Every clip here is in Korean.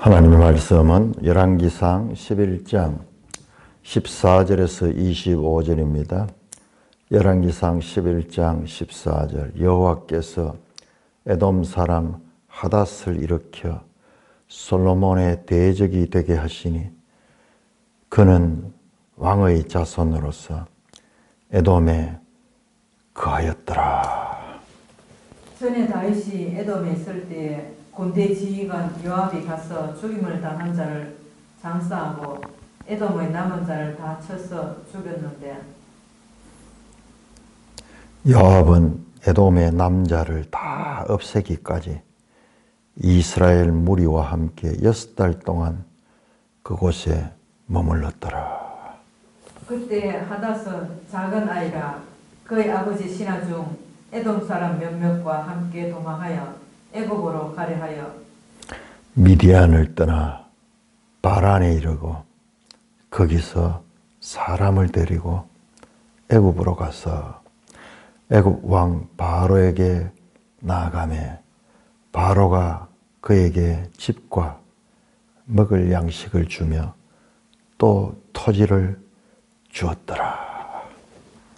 하나님의 말씀은 열왕기상 11장 14절에서 25절입니다. 열왕기상 11장 14절 여호와께서 에돔 사람 하닷을 일으켜 솔로몬의 대적이 되게 하시니 그는 왕의 자손으로서 에돔에 거하였더라. 전에 다윗이 에돔에 있을 때에 군대 지휘관 요압이 가서 죽임을 당한 자를 장사하고 에돔의 남은 자를 다 쳐서 죽였는데 요압은 에돔의 남자를 다 없애기까지 이스라엘 무리와 함께 6달 동안 그곳에 머물렀더라. 그때 하닷은 작은 아이라 그의 아버지 신하 중 에돔 사람 몇몇과 함께 도망하여 애굽으로 가려 하여 미디안을 떠나 바란에 이르고 거기서 사람을 데리고 애굽으로 가서 애굽 왕 바로에게 나아가매 바로가 그에게 집과 먹을 양식을 주며 또 토지를 주었더라.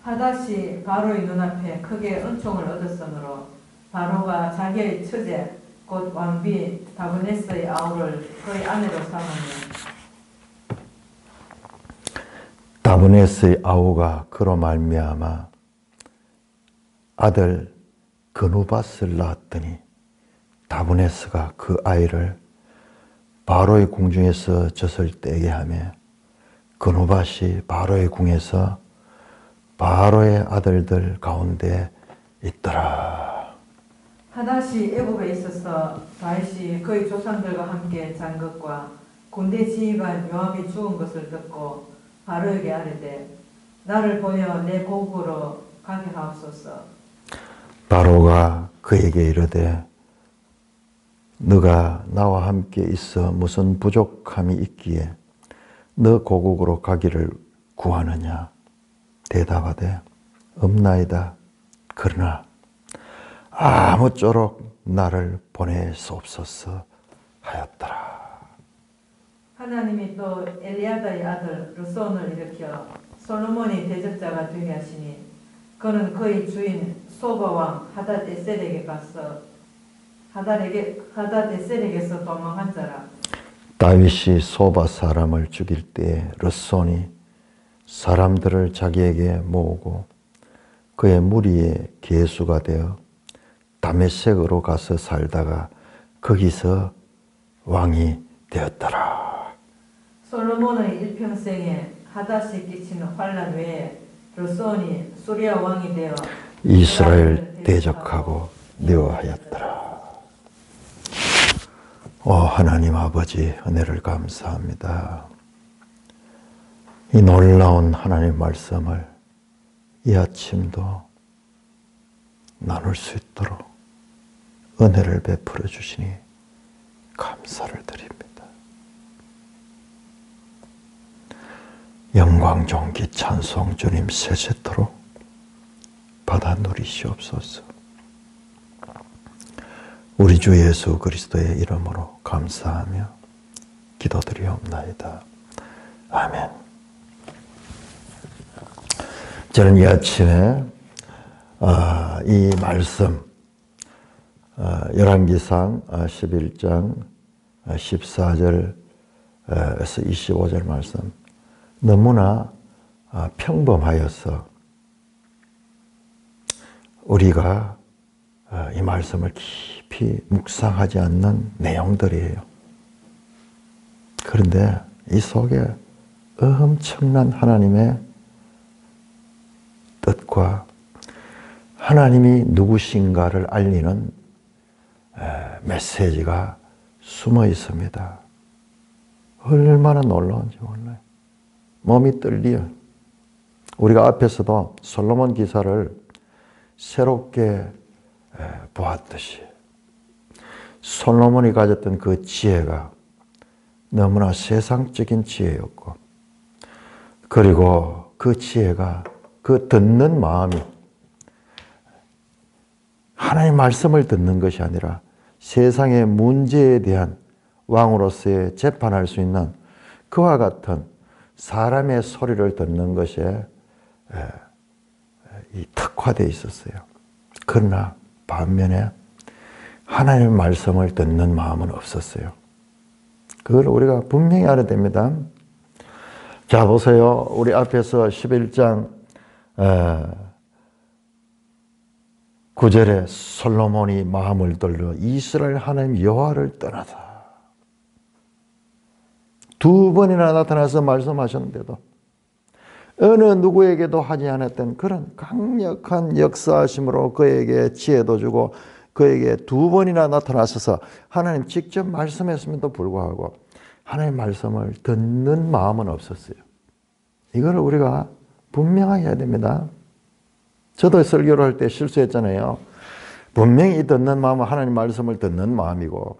하닷이 바로의 눈앞에 크게 은총을 얻었으므로 바로가 자기의 처제 곧 왕비 다브네스의 아우를 그의 아내로 삼으며 다브네스의 아우가 그로 말미암아 아들 그누밧을 낳았더니 다브네스가 그 아이를 바로의 궁중에서 젖을 떼게 하며 그누밧이 바로의 궁에서 바로의 아들들 가운데 있더라. 하닷이 애굽에 있어서 다윗이 그의 조상들과 함께 잔 것과 군대 지휘관 요압이 죽은 것을 듣고 바로에게 아뢰되 나를 보여 내 고국으로 가게 하옵소서. 바로가 그에게 이르되 너가 나와 함께 있어 무슨 부족함이 있기에 너 고국으로 가기를 구하느냐? 대답하되 없나이다. 그러나 아무쪼록 나를 보내소옵소서 하였더라. 하나님이 또 엘리야다의 아들 르손을 일으켜 솔로몬이 대적자가 되게 하시니 그는 그의 주인 소바 왕 하닷에셀에게 가서 하닷에셀에게서 도망한 자라. 다윗이 소바 사람을 죽일 때에 르손이 사람들을 자기에게 모으고 그의 무리의 계수가 되어 다메섹으로 가서 살다가 거기서 왕이 되었더라. 솔로몬의 일평생에 하닷이 끼치는 환난 외에 르손이 수리아 왕이 되어 이스라엘 대적하고 뇌화하였더라. 오 하나님 아버지 은혜를 감사합니다. 이 놀라운 하나님 말씀을 이 아침도 나눌 수 있도록 은혜를 베풀어 주시니 감사를 드립니다. 영광 존귀 찬송 주님 세세토록 받아 누리시옵소서. 우리 주 예수 그리스도의 이름으로 감사하며 기도드리옵나이다. 아멘. 저는 이 아침에 이 말씀 열왕기상 11장 14절에서 25절 말씀 너무나 평범하여서 우리가 이 말씀을 깊이 묵상하지 않는 내용들이에요. 그런데 이 속에 엄청난 하나님의 뜻과 하나님이 누구신가를 알리는 메시지가 숨어 있습니다. 얼마나 놀라운지 몰라요. 몸이 떨려. 우리가 앞에서도 솔로몬 기사를 새롭게 보았듯이 솔로몬이 가졌던 그 지혜가 너무나 세상적인 지혜였고 그리고 그 지혜가 그 듣는 마음이 하나님의 말씀을 듣는 것이 아니라 세상의 문제에 대한 왕으로서의 재판할 수 있는 그와 같은 사람의 소리를 듣는 것에 특화되어 있었어요. 그러나 반면에 하나님의 말씀을 듣는 마음은 없었어요. 그걸 우리가 분명히 알아야 됩니다. 자, 보세요. 우리 앞에서 11장 9절에 솔로몬이 마음을 돌려 이스라엘 하나님 여호와를 떠나다. 두 번이나 나타나서 말씀하셨는데도 어느 누구에게도 하지 않았던 그런 강력한 역사하심으로 그에게 지혜도 주고 그에게 두 번이나 나타나셔서 하나님 직접 말씀했음에도 불구하고 하나님 말씀을 듣는 마음은 없었어요. 이걸 우리가 분명하게 해야 됩니다. 저도 설교를 할 때 실수했잖아요. 분명히 듣는 마음은 하나님 말씀을 듣는 마음이고,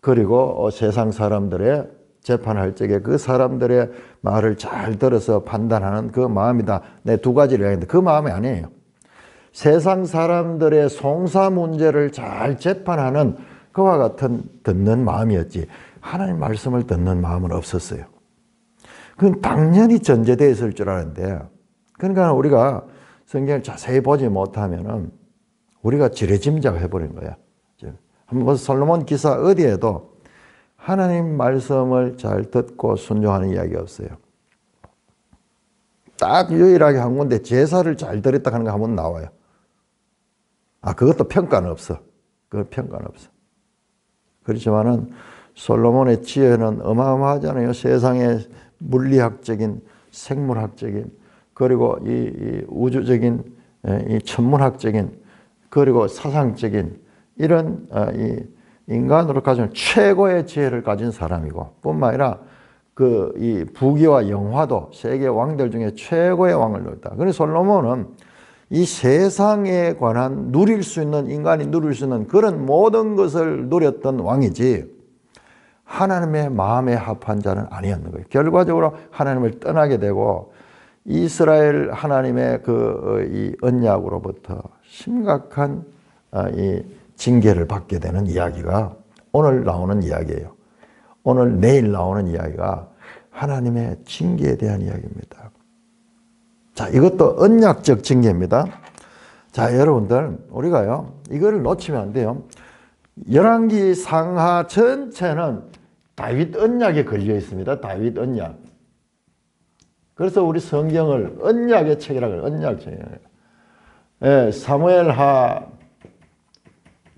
그리고 세상 사람들의 재판할 적에 그 사람들의 말을 잘 들어서 판단하는 그 마음이다. 내 두 가지를 얘기했는데 그 마음이 아니에요. 세상 사람들의 송사 문제를 잘 재판하는 그와 같은 듣는 마음이었지 하나님 말씀을 듣는 마음은 없었어요. 그건 당연히 전제되어 있을 줄 아는데, 그러니까 우리가 성경을 자세히 보지 못하면은 우리가 지레짐작 해버린 거야. 한번 솔로몬 기사 어디에도 하나님 말씀을 잘 듣고 순종하는 이야기가 없어요. 딱 유일하게 한 건데 제사를 잘 드렸다 하는 거 한 번 나와요. 그것도 평가는 없어. 그건 평가는 없어. 그렇지만은 솔로몬의 지혜는 어마어마하잖아요. 세상의 물리학적인, 생물학적인, 그리고 이 우주적인, 이 천문학적인, 그리고 사상적인 이런 이 인간으로 가진 최고의 지혜를 가진 사람이고, 뿐만 아니라 이 부귀와 영화도 세계 왕들 중에 최고의 왕을 누렸다. 그래서 솔로몬은 이 세상에 관한 누릴 수 있는, 인간이 누릴 수 있는 그런 모든 것을 누렸던 왕이지 하나님의 마음에 합한 자는 아니었는 거예요. 결과적으로 하나님을 떠나게 되고 이스라엘 하나님의 이 언약으로부터 심각한 이 징계를 받게 되는 이야기가 오늘 나오는 이야기예요. 오늘 내일 나오는 이야기가 하나님의 징계에 대한 이야기입니다. 자, 이것도 언약적 징계입니다. 자, 여러분들 우리가요 이거를 놓치면 안 돼요. 열왕기 상하 전체는 다윗 언약에 걸려 있습니다. 다윗 언약. 그래서 우리 성경을 언약의 책이라고 해요. 언약 책이에요. 예, 사무엘하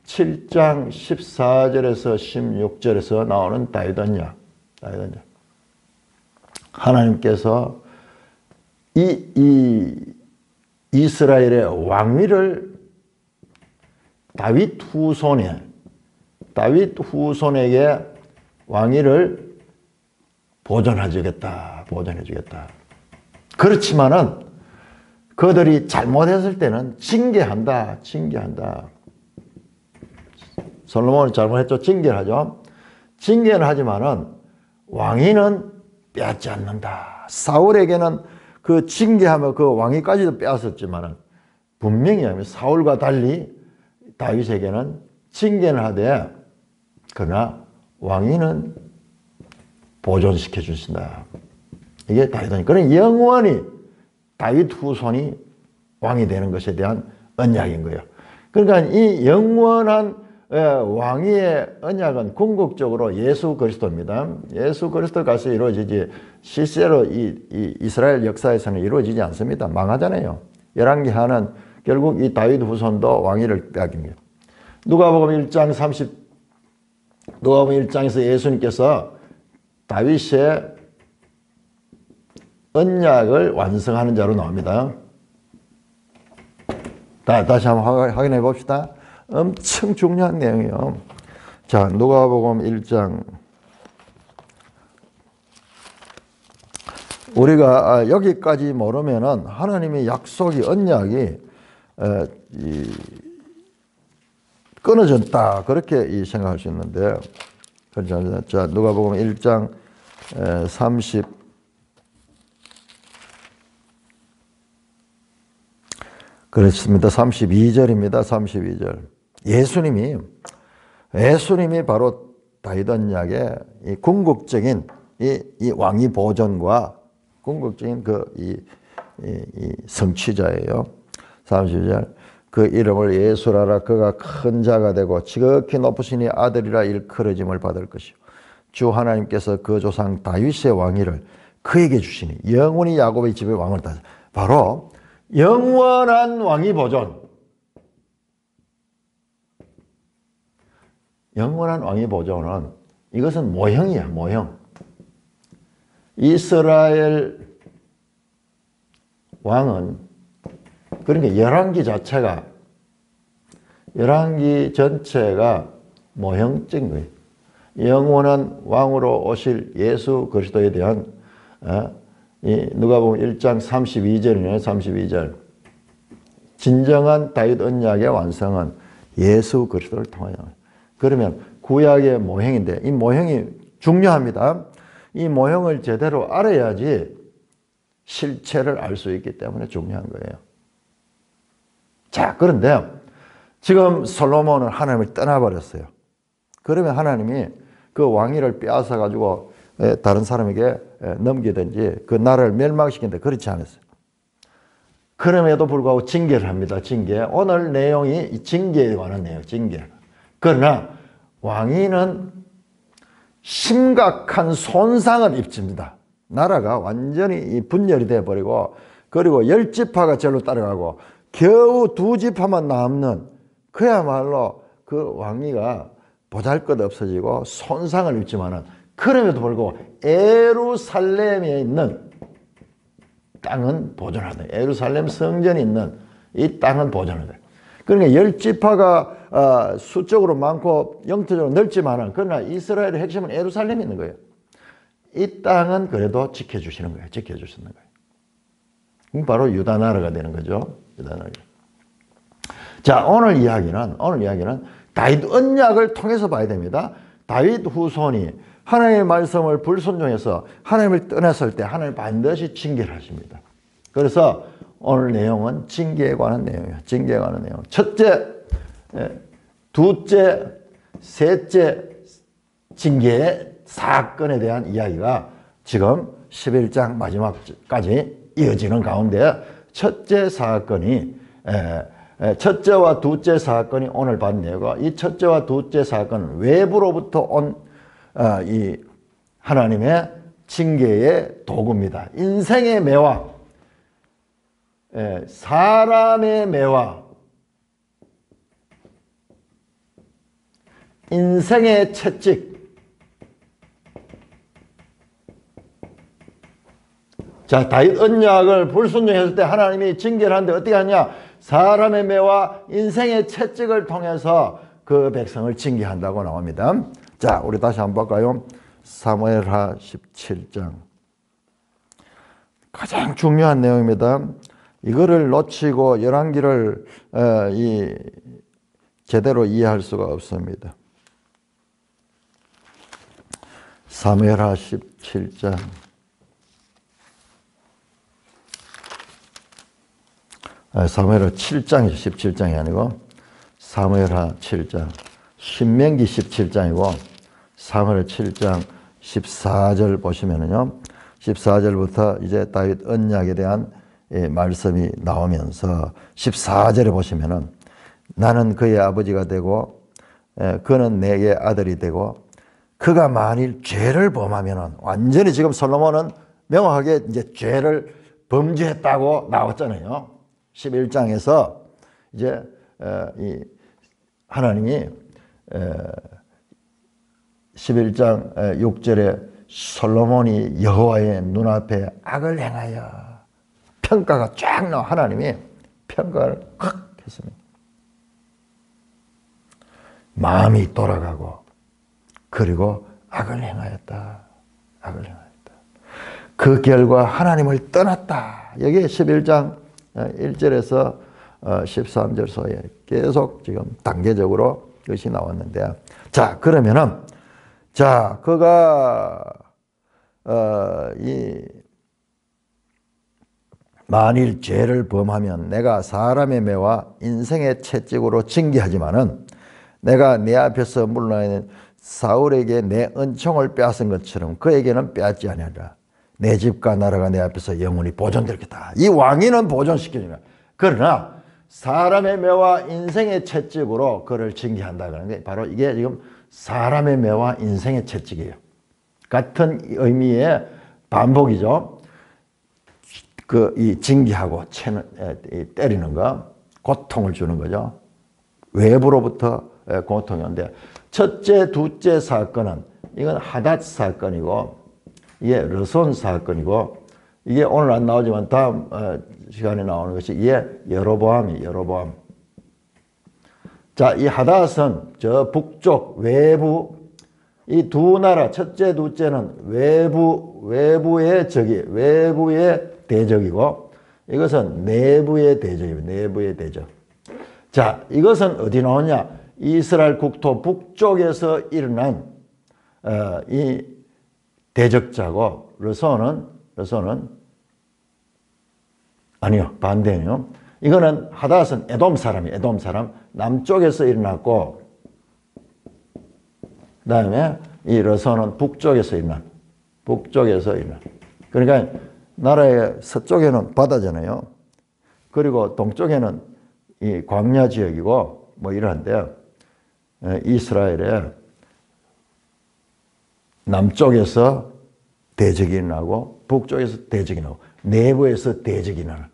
7장 14절에서 16절에서 나오는 다윗 언약. 다윗 언약. 하나님께서 이스라엘의 왕위를 다윗 후손에게 왕위를 보존해 주겠다. 그렇지만은 그들이 잘못했을 때는 징계한다. 솔로몬은 잘못했죠. 징계를 하죠. 징계는 하지만은 왕위는 빼앗지 않는다. 사울에게는 그 징계하며 그 왕위까지도 빼앗았지만은 분명히 사울과 달리 다윗에게는 징계는 하되 그러나 왕위는 보존시켜 주신다. 이게 다윗은 그런 영원히 다윗 후손이 왕이 되는 것에 대한 언약인 거예요. 그러니까 이 영원한 왕위의 언약은 궁극적으로 예수 그리스도입니다. 예수 그리스도가서 이루어지지 실제로 이 이스라엘 역사에서는 이루어지지 않습니다. 망하잖아요. 열왕기 하는 결국 이 다윗 후손도 왕위를 빼앗깁니다. 누가복음 1장에서 예수님께서 다윗의 언약을 완성하는 자로 나옵니다. 다시 한번 확인해 봅시다. 엄청 중요한 내용이에요. 자, 누가복음 1장. 우리가 여기까지 모르면은 하나님의 약속이, 언약이 끊어졌다. 그렇게 생각할 수 있는데. 자, 누가복음 1장 그렇습니다. 32절입니다. 32절. 예수님이 바로 다윗 언약의 이 궁극적인 이 왕위 보존과 궁극적인 이 성취자예요. 32절 그 이름을 예수라라. 그가 큰 자가 되고 지극히 높으시니 아들이라 일컬어짐을 받을 것이요 주 하나님께서 그 조상 다윗의 왕위를 그에게 주시니 영원히 야곱의 집의 왕을 따서 바로 영원한 왕위 보존. 영원한 왕위 보존은 이것은 모형이야, 모형. 이스라엘 왕은 그러니까 열왕기 자체가 열왕기 전체가 모형적인 거예요. 영원한 왕으로 오실 예수 그리스도에 대한 누가복음 1장 32절이네요. 32절. 진정한 다윗 언약의 완성은 예수 그리스도를 통하여. 그러면 구약의 모형인데 이 모형이 중요합니다. 이 모형을 제대로 알아야지 실체를 알 수 있기 때문에 중요한 거예요. 자, 그런데 지금 솔로몬은 하나님을 떠나버렸어요. 그러면 하나님이 그 왕위를 빼앗아 가지고 다른 사람에게 넘기든지 그 나라를 멸망시키는데 그렇지 않았어요. 그럼에도 불구하고 징계를 합니다. 징계. 오늘 내용이 징계에 관한 내용, 징계. 그러나 왕위는 심각한 손상을 입습니다. 나라가 완전히 분열이 되어버리고 그리고 10지파가 절로 따라가고 겨우 2지파만 남는 그야말로 그 왕위가 보잘것없어지고 손상을 입지만은 그럼에도 불구하고 예루살렘에 있는 땅은 보존하다. 예루살렘 성전이 있는 이 땅은 보존하다. 그러니까 10지파가 수적으로 많고 영토적으로 넓지만은 그러나 이스라엘의 핵심은 예루살렘에 있는 거예요. 이 땅은 그래도 지켜주시는 거예요. 지켜주시는 거예요. 바로 유다 나라가 되는 거죠. 유다 나라. 자, 오늘 이야기는 다윗 언약을 통해서 봐야 됩니다. 다윗 후손이 하나님의 말씀을 불순종해서 하나님을 떠났을 때 하나님 반드시 징계를 하십니다. 그래서 오늘 내용은 징계에 관한 내용이에요. 징계에 관한 내용. 첫째, 두째, 셋째 징계의 사건에 대한 이야기가 지금 11장 마지막까지 이어지는 가운데 첫째 사건이 첫째와 둘째 사건이 오늘 받은 내용이고 이 첫째와 둘째 사건은 외부로부터 온 이 하나님의 징계의 도구입니다. 인생의 매화, 사람의 매화, 인생의 채찍. 자, 다윗 언약을 불순종했을 때 하나님이 징계를 하는데 어떻게 하냐? 사람의 매와 인생의 채찍을 통해서 그 백성을 징계한다고 나옵니다. 자, 우리 다시 한번 볼까요? 사무엘하 17장. 가장 중요한 내용입니다. 이거를 놓치고 열왕기를 제대로 이해할 수가 없습니다. 사무엘하 17장. 사무엘하 7장이죠. 17장이 아니고 사무엘하 7장. 신명기 17장이고 사무엘하 7장 14절 보시면은요. 14절부터 이제 다윗 언약에 대한 말씀이 나오면서 14절에 보시면은 나는 그의 아버지가 되고 그는 내게 아들이 되고 그가 만일 죄를 범하면은 완전히 지금 솔로몬은 명확하게 이제 죄를 범죄했다고 나왔잖아요. 11장에서 이제 이 하나님이 11장 6절에 솔로몬이 여호와의 눈앞에 악을 행하여 평가가 쫙 나와. 하나님이 평가를 확 했습니다. 마음이 돌아가고 그리고 악을 행하였다. 악을 행하였다. 그 결과 하나님을 떠났다. 여기 11장 1절에서 13절 사이에 계속 지금 단계적으로 것이 나왔는데, 자, 그러면은, 자, 그가, 만일 죄를 범하면 내가 사람의 매와 인생의 채찍으로 징계하지만은 내가 내 앞에서 물러나는 사울에게 내 은총을 빼앗은 것처럼 그에게는 빼앗지 아니하리라. 내 집과 나라가 내 앞에서 영원히 보존되겠다. 이 왕위는 보존시켜주는. 그러나 사람의 매와 인생의 채찍으로 그를 징계한다는 게 바로 이게 지금 사람의 매와 인생의 채찍이에요. 같은 의미의 반복이죠. 이 징계하고 때리는 거, 고통을 주는 거죠. 외부로부터 고통인데, 첫째, 둘째 사건은 이건 하닷 사건이고, 이게 르손 사건이고, 이게 오늘 안 나오지만 다음 시간에 나오는 것이 이게 여로보암이 여로보암. 자, 이 하닷은 저 북쪽 외부, 이 두 나라 첫째, 둘째는 외부의 적이 외부의 대적이고, 이것은 내부의 대적입니다. 내부의 대적. 자, 이것은 어디 나오냐? 이스라엘 국토 북쪽에서 일어난 이 대적자고, 르손은 아니요, 반대네요. 이거는 하닷은 에돔 사람이에요. 에돔 사람. 남쪽에서 일어났고, 그 다음에 이 르손은 북쪽에서 일어난. 그러니까 나라의 서쪽에는 바다잖아요. 그리고 동쪽에는 이 광야 지역이고 뭐 이러한데요. 이스라엘의 남쪽에서 대적이 나고 북쪽에서 대적이 나고 내부에서 대적이 나는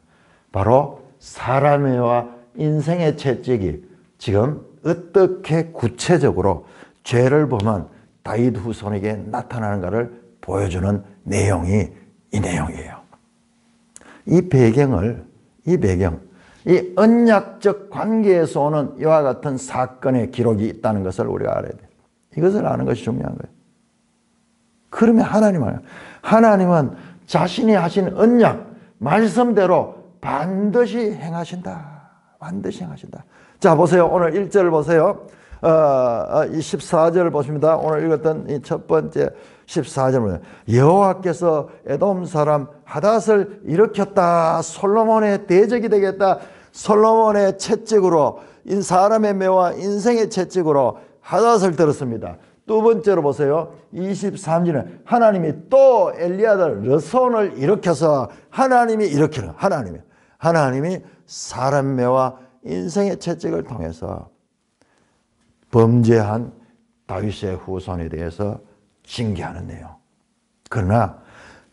바로 사람의와 인생의 채찍이 지금 어떻게 구체적으로 죄를 범한 다윗 후손에게 나타나는가를 보여주는 내용이 이 내용이에요. 이 배경, 이 언약적 관계에서 오는 이와 같은 사건의 기록이 있다는 것을 우리가 알아야 돼요. 이것을 아는 것이 중요한 거예요. 그러면 하나님은 자신이 하신 언약, 말씀대로 반드시 행하신다. 반드시 행하신다. 자, 보세요. 오늘 1절 보세요. 이 14절 보십니다. 오늘 읽었던 이 첫 번째 14절은 여호와께서 에돔 사람 하닷을 일으켰다. 솔로몬의 대적이 되겠다. 솔로몬의 채찍으로, 사람의 매와 인생의 채찍으로 하닷을 들었습니다. 두 번째로 보세요. 23절은 하나님이 또 엘리야들 르손을 일으켜서 하나님이 일으키는 하나님이 사람 매와 인생의 채찍을 통해서 범죄한 다윗의 후손에 대해서 징계하는 내용. 그러나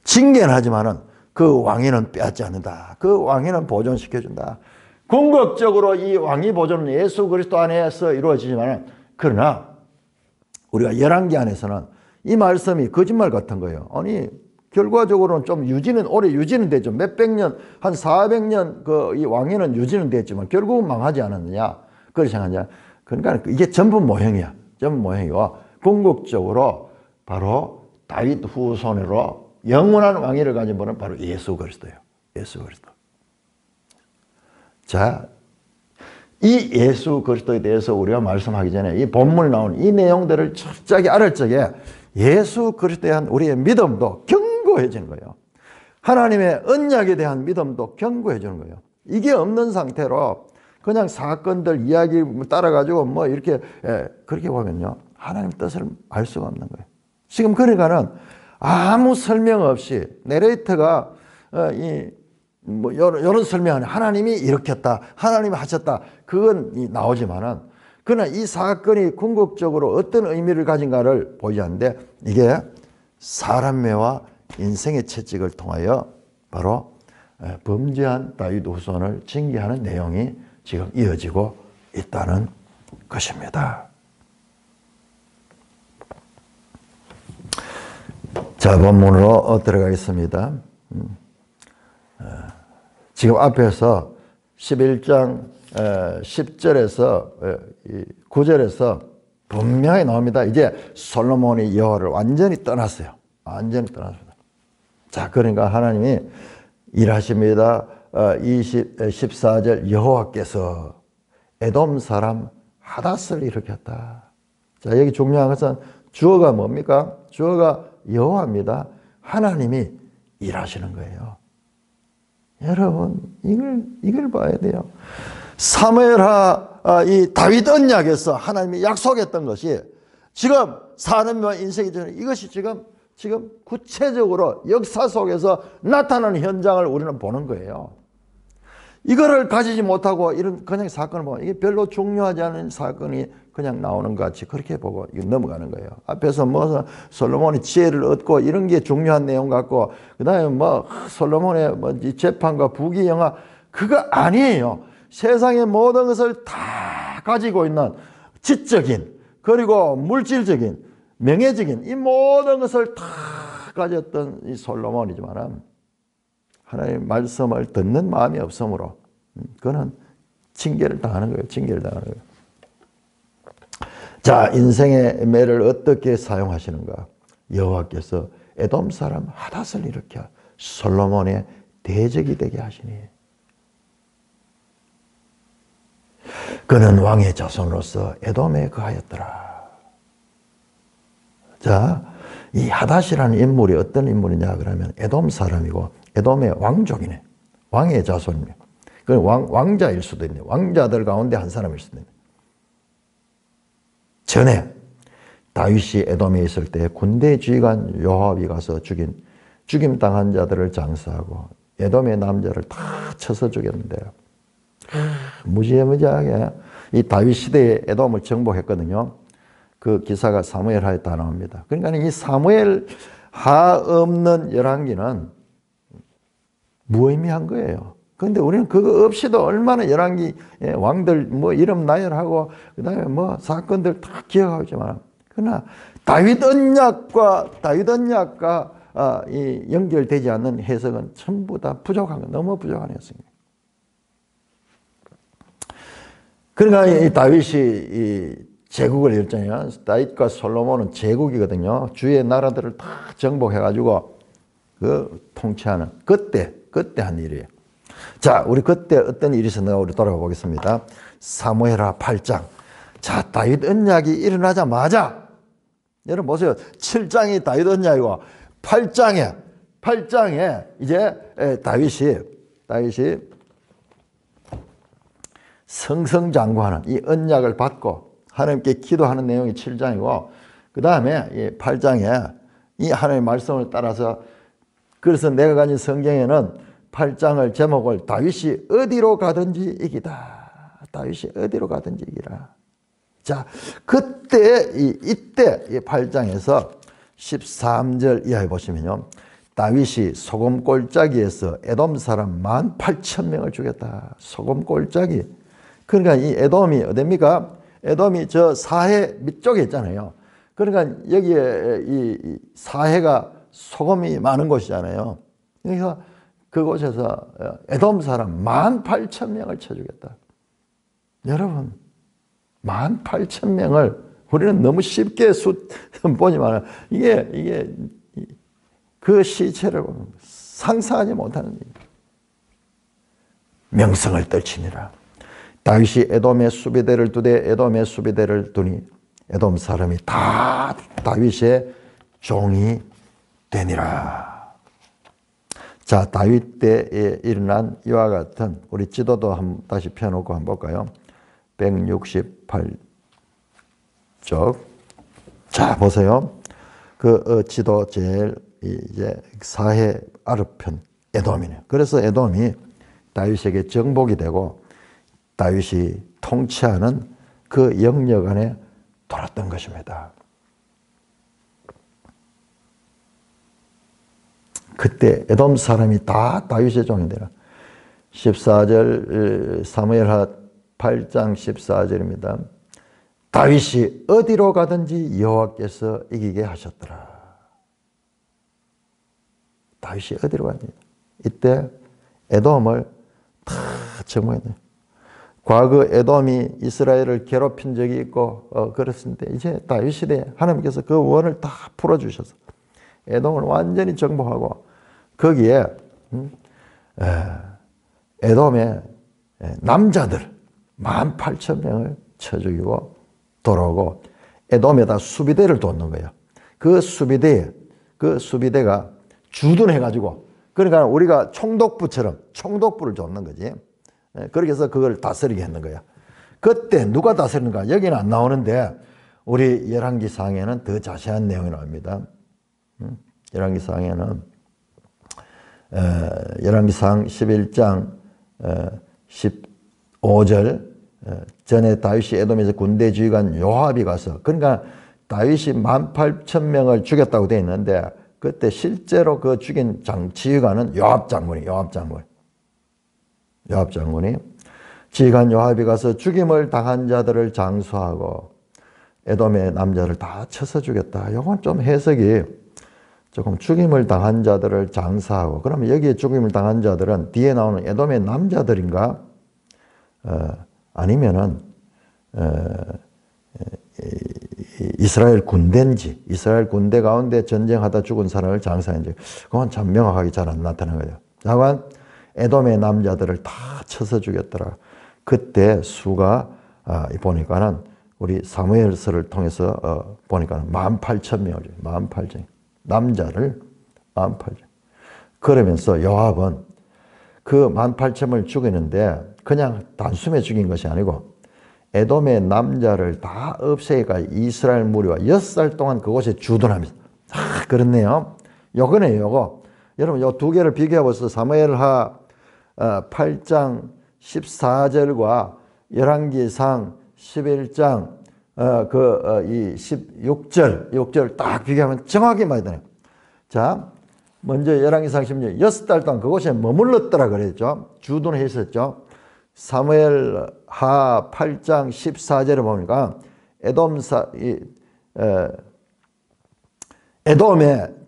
징계는 하지만은 그 왕위는 빼앗지 않는다. 그 왕위는 보존시켜준다. 궁극적으로 이 왕위 보존은 예수 그리스도 안에서 이루어지지만은, 그러나 우리가 열왕기 안에서는 이 말씀이 거짓말 같은 거예요. 아니, 결과적으로는 좀 오래 유지는 됐죠. 몇백 년, 한 400년 이 왕위는 유지는 됐지만 결국은 망하지 않았느냐. 그렇게 생각하냐. 그러니까 이게 전부 모형이야. 전부 모형이고, 궁극적으로 바로 다윗 후손으로 영원한 왕위를 가진 분은 바로 예수 그리스도예요. 예수 그리스도. 자, 이 예수 그리스도에 대해서 우리가 말씀하기 전에 이 본문에 나온 이 내용들을 철저하게 알을 적에 예수 그리스도에 대한 우리의 믿음도 견고해지는 거예요. 하나님의 언약에 대한 믿음도 견고해지는 거예요. 이게 없는 상태로 그냥 사건들 이야기 따라가지고 뭐 이렇게 그렇게 보면요, 하나님 뜻을 알 수가 없는 거예요. 지금 그러니까는 아무 설명 없이 내레이터가 이런 설명은 하나님이 일으켰다, 하나님이 하셨다, 그건 나오지만은, 그러나 이 사건이 궁극적으로 어떤 의미를 가진가를 보지 않는데, 이게 사람매와 인생의 채찍을 통하여 바로 범죄한 다윗 후손을 징계하는 내용이 지금 이어지고 있다는 것입니다. 자, 본문으로 들어가겠습니다. 지금 앞에서 11장 10절에서 9절에서 분명히 나옵니다. 이제 솔로몬이 여호와를 완전히 떠났어요. 완전히 떠났습니다. 자, 그러니까 하나님이 일하십니다. 14절 여호와께서 에돔 사람 하닷을 일으켰다. 자, 여기 중요한 것은 주어가 뭡니까? 주어가 여호와입니다. 하나님이 일하시는 거예요. 여러분, 이걸 봐야 돼요. 사무엘하 이 다윗 언약에서 하나님이 약속했던 것이 지금 사는 인생이 되는 이것이 지금 구체적으로 역사 속에서 나타나는 현장을 우리는 보는 거예요. 이거를 가지지 못하고 이런 그냥 사건을 보면 이게 별로 중요하지 않은 사건이 그냥 나오는 것 같이 그렇게 보고 넘어가는 거예요. 앞에서 뭐 솔로몬이 지혜를 얻고 이런 게 중요한 내용 같고 그다음에 뭐 솔로몬의 뭐 재판과 부귀영화 그거 아니에요. 세상의 모든 것을 다 가지고 있는 지적인 그리고 물질적인 명예적인 이 모든 것을 다 가졌던 이 솔로몬이지만 하나님의 말씀을 듣는 마음이 없으므로 그는 징계를 당하는 거예요. 징계를 당하는 거예요. 자, 인생의 매를 어떻게 사용하시는가? 여호와께서 에돔 사람 하닷을 일으켜 솔로몬의 대적이 되게 하시니 그는 왕의 자손으로서 에돔에 거하였더라. 자, 이 하닷이라는 인물이 어떤 인물이냐 그러면 에돔 사람이고 에돔의 왕족이네. 왕의 자손이네. 그 왕자일 수도 있네. 왕자들 가운데 한 사람일 수도 있네. 전에 다윗이 에돔에 있을 때 군대 지휘관 요압이 가서 죽임당한 자들을 장사하고 에돔의 남자를 다 쳐서 죽였는데요. 무지하게 이 다윗 시대에 에돔을 정복했거든요. 그 기사가 사무엘하에 다 나옵니다. 그러니까 이 사무엘 하 없는 열왕기는 무의미한 거예요. 그런데 우리는 그거 없이도 얼마나 열왕기 왕들 뭐 이름 나열하고 그다음에 뭐 사건들 다 기억하고 있지만 그러나 다윗 언약과 이 연결되지 않는 해석은 전부 다 부족한 거 너무 부족한 해석입니다. 그러니까 이 다윗이 이 제국을 이뤘잖아요. 다윗과 솔로몬은 제국이거든요. 주의 나라들을 다 정복해가지고 그 통치하는 그때 한 일이에요. 자, 우리 그때 어떤 일이 있었는가 우리 돌아가 보겠습니다. 사무엘하 8장. 자, 다윗 언약이 일어나자마자 여러분 보세요. 7장이 다윗 언약이고 8장에 이제 다윗이 승승장구하는 이 언약을 받고 하나님께 기도하는 내용이 7장이고 그 다음에 이 8장에 이 하나님의 말씀을 따라서 그래서 내가 가진 성경에는 8장을 제목을 다윗이 어디로 가든지 이기다. 다윗이 어디로 가든지 이기라. 자, 이때 이 8장에서 13절 이하에 보시면요. 다윗이 소금 골짜기에서 에돔 사람 18,000명을 죽였다. 소금 골짜기. 그러니까 이 에돔이 어딥니까? 에돔이 저 사해 밑쪽에 있잖아요. 그러니까 여기에 이 사해가 소금이 많은 곳이잖아요. 그래서 그곳에서 에돔 사람 18,000명을 쳐 죽였다. 여러분 18,000명을 우리는 너무 쉽게 보지만 이게 그 시체를 보면 상상하지 못하는 일. 명성을 떨치니라. 다윗이 에돔의 수비대를 두되 에돔의 수비대를 두니 에돔 사람이 다 다윗의 종이 되니라. 자, 다윗 때에 일어난 이와 같은 우리 지도도 다시 펴놓고 한번 볼까요? 168쪽. 자, 보세요. 그 지도 제일 이제 사해 아래편 에돔이네요. 그래서 에돔이 다윗에게 정복이 되고 다윗이 통치하는 그 영역 안에 돌았던 것입니다. 그때 에돔 사람이 다 다윗의 종인데요. 14절 사무엘하 8장 14절입니다. 다윗이 어디로 가든지 여호와께서 이기게 하셨더라. 다윗이 어디로 가든지. 이때 에돔을 다 정복했네요. 과거 에돔이 이스라엘을 괴롭힌 적이 있고 그랬는데 이제 다윗 시대에 하나님께서 그 원을 다 풀어주셔서 에돔을 완전히 정복하고 거기에 에돔의 남자들 18,000명을 쳐 죽이고 돌아오고 에돔에다 수비대를 뒀는 거예요. 그 수비대가 주둔해가지고 그러니까 우리가 총독부처럼 총독부를 줬는 거지. 그렇게 해서 그걸 다스리게 했는 거야. 그때 누가 다스리는가? 여기는 안 나오는데 우리 열왕기상에는 더 자세한 내용이 나옵니다. 열왕기상에는 열왕기상 11장 15절 전에 다윗이 에돔에서 군대 지휘관 요압이 가서, 그러니까 다윗이 18,000명을 죽였다고 되어 있는데 그때 실제로 그 죽인 지휘관은 요압 장군이 지휘관 요압이 가서 죽임을 당한 자들을 장수하고 에돔의 남자를 다 쳐서 죽였다. 이건 좀 해석이 조금, 죽임을 당한 자들을 장사하고, 그러면 여기에 죽임을 당한 자들은 뒤에 나오는 에돔의 남자들인가? 아니면은 이스라엘 군대인지, 이스라엘 군대 가운데 전쟁하다 죽은 사람을 장사했는지, 그건 참 명확하게 잘 안 나타나는 거예요. 다만 에돔의 남자들을 다 쳐서 죽였더라. 그때 수가 보니까는 우리 사무엘서를 통해서 보니까는 18,000명을, 18,000명 남자를 18,000명. 그러면서 요압은 그 18,000명을 죽이는데 그냥 단숨에 죽인 것이 아니고 에돔의 남자를 다 없애니까 이스라엘 무리와 6살 동안 그곳에 주둔하면서. 그렇네요. 요거네요, 요거. 여러분, 요 두 개를 비교해 보세요. 사무엘하 8장 14절과 열왕기상 11장 이 6절 딱 비교하면 정확히 많이 되네요. 자, 먼저 열왕기상 16절 6달 동안 그곳에 머물렀더라 그랬죠. 주둔해 있었죠. 사무엘하 8장 14절에 보니까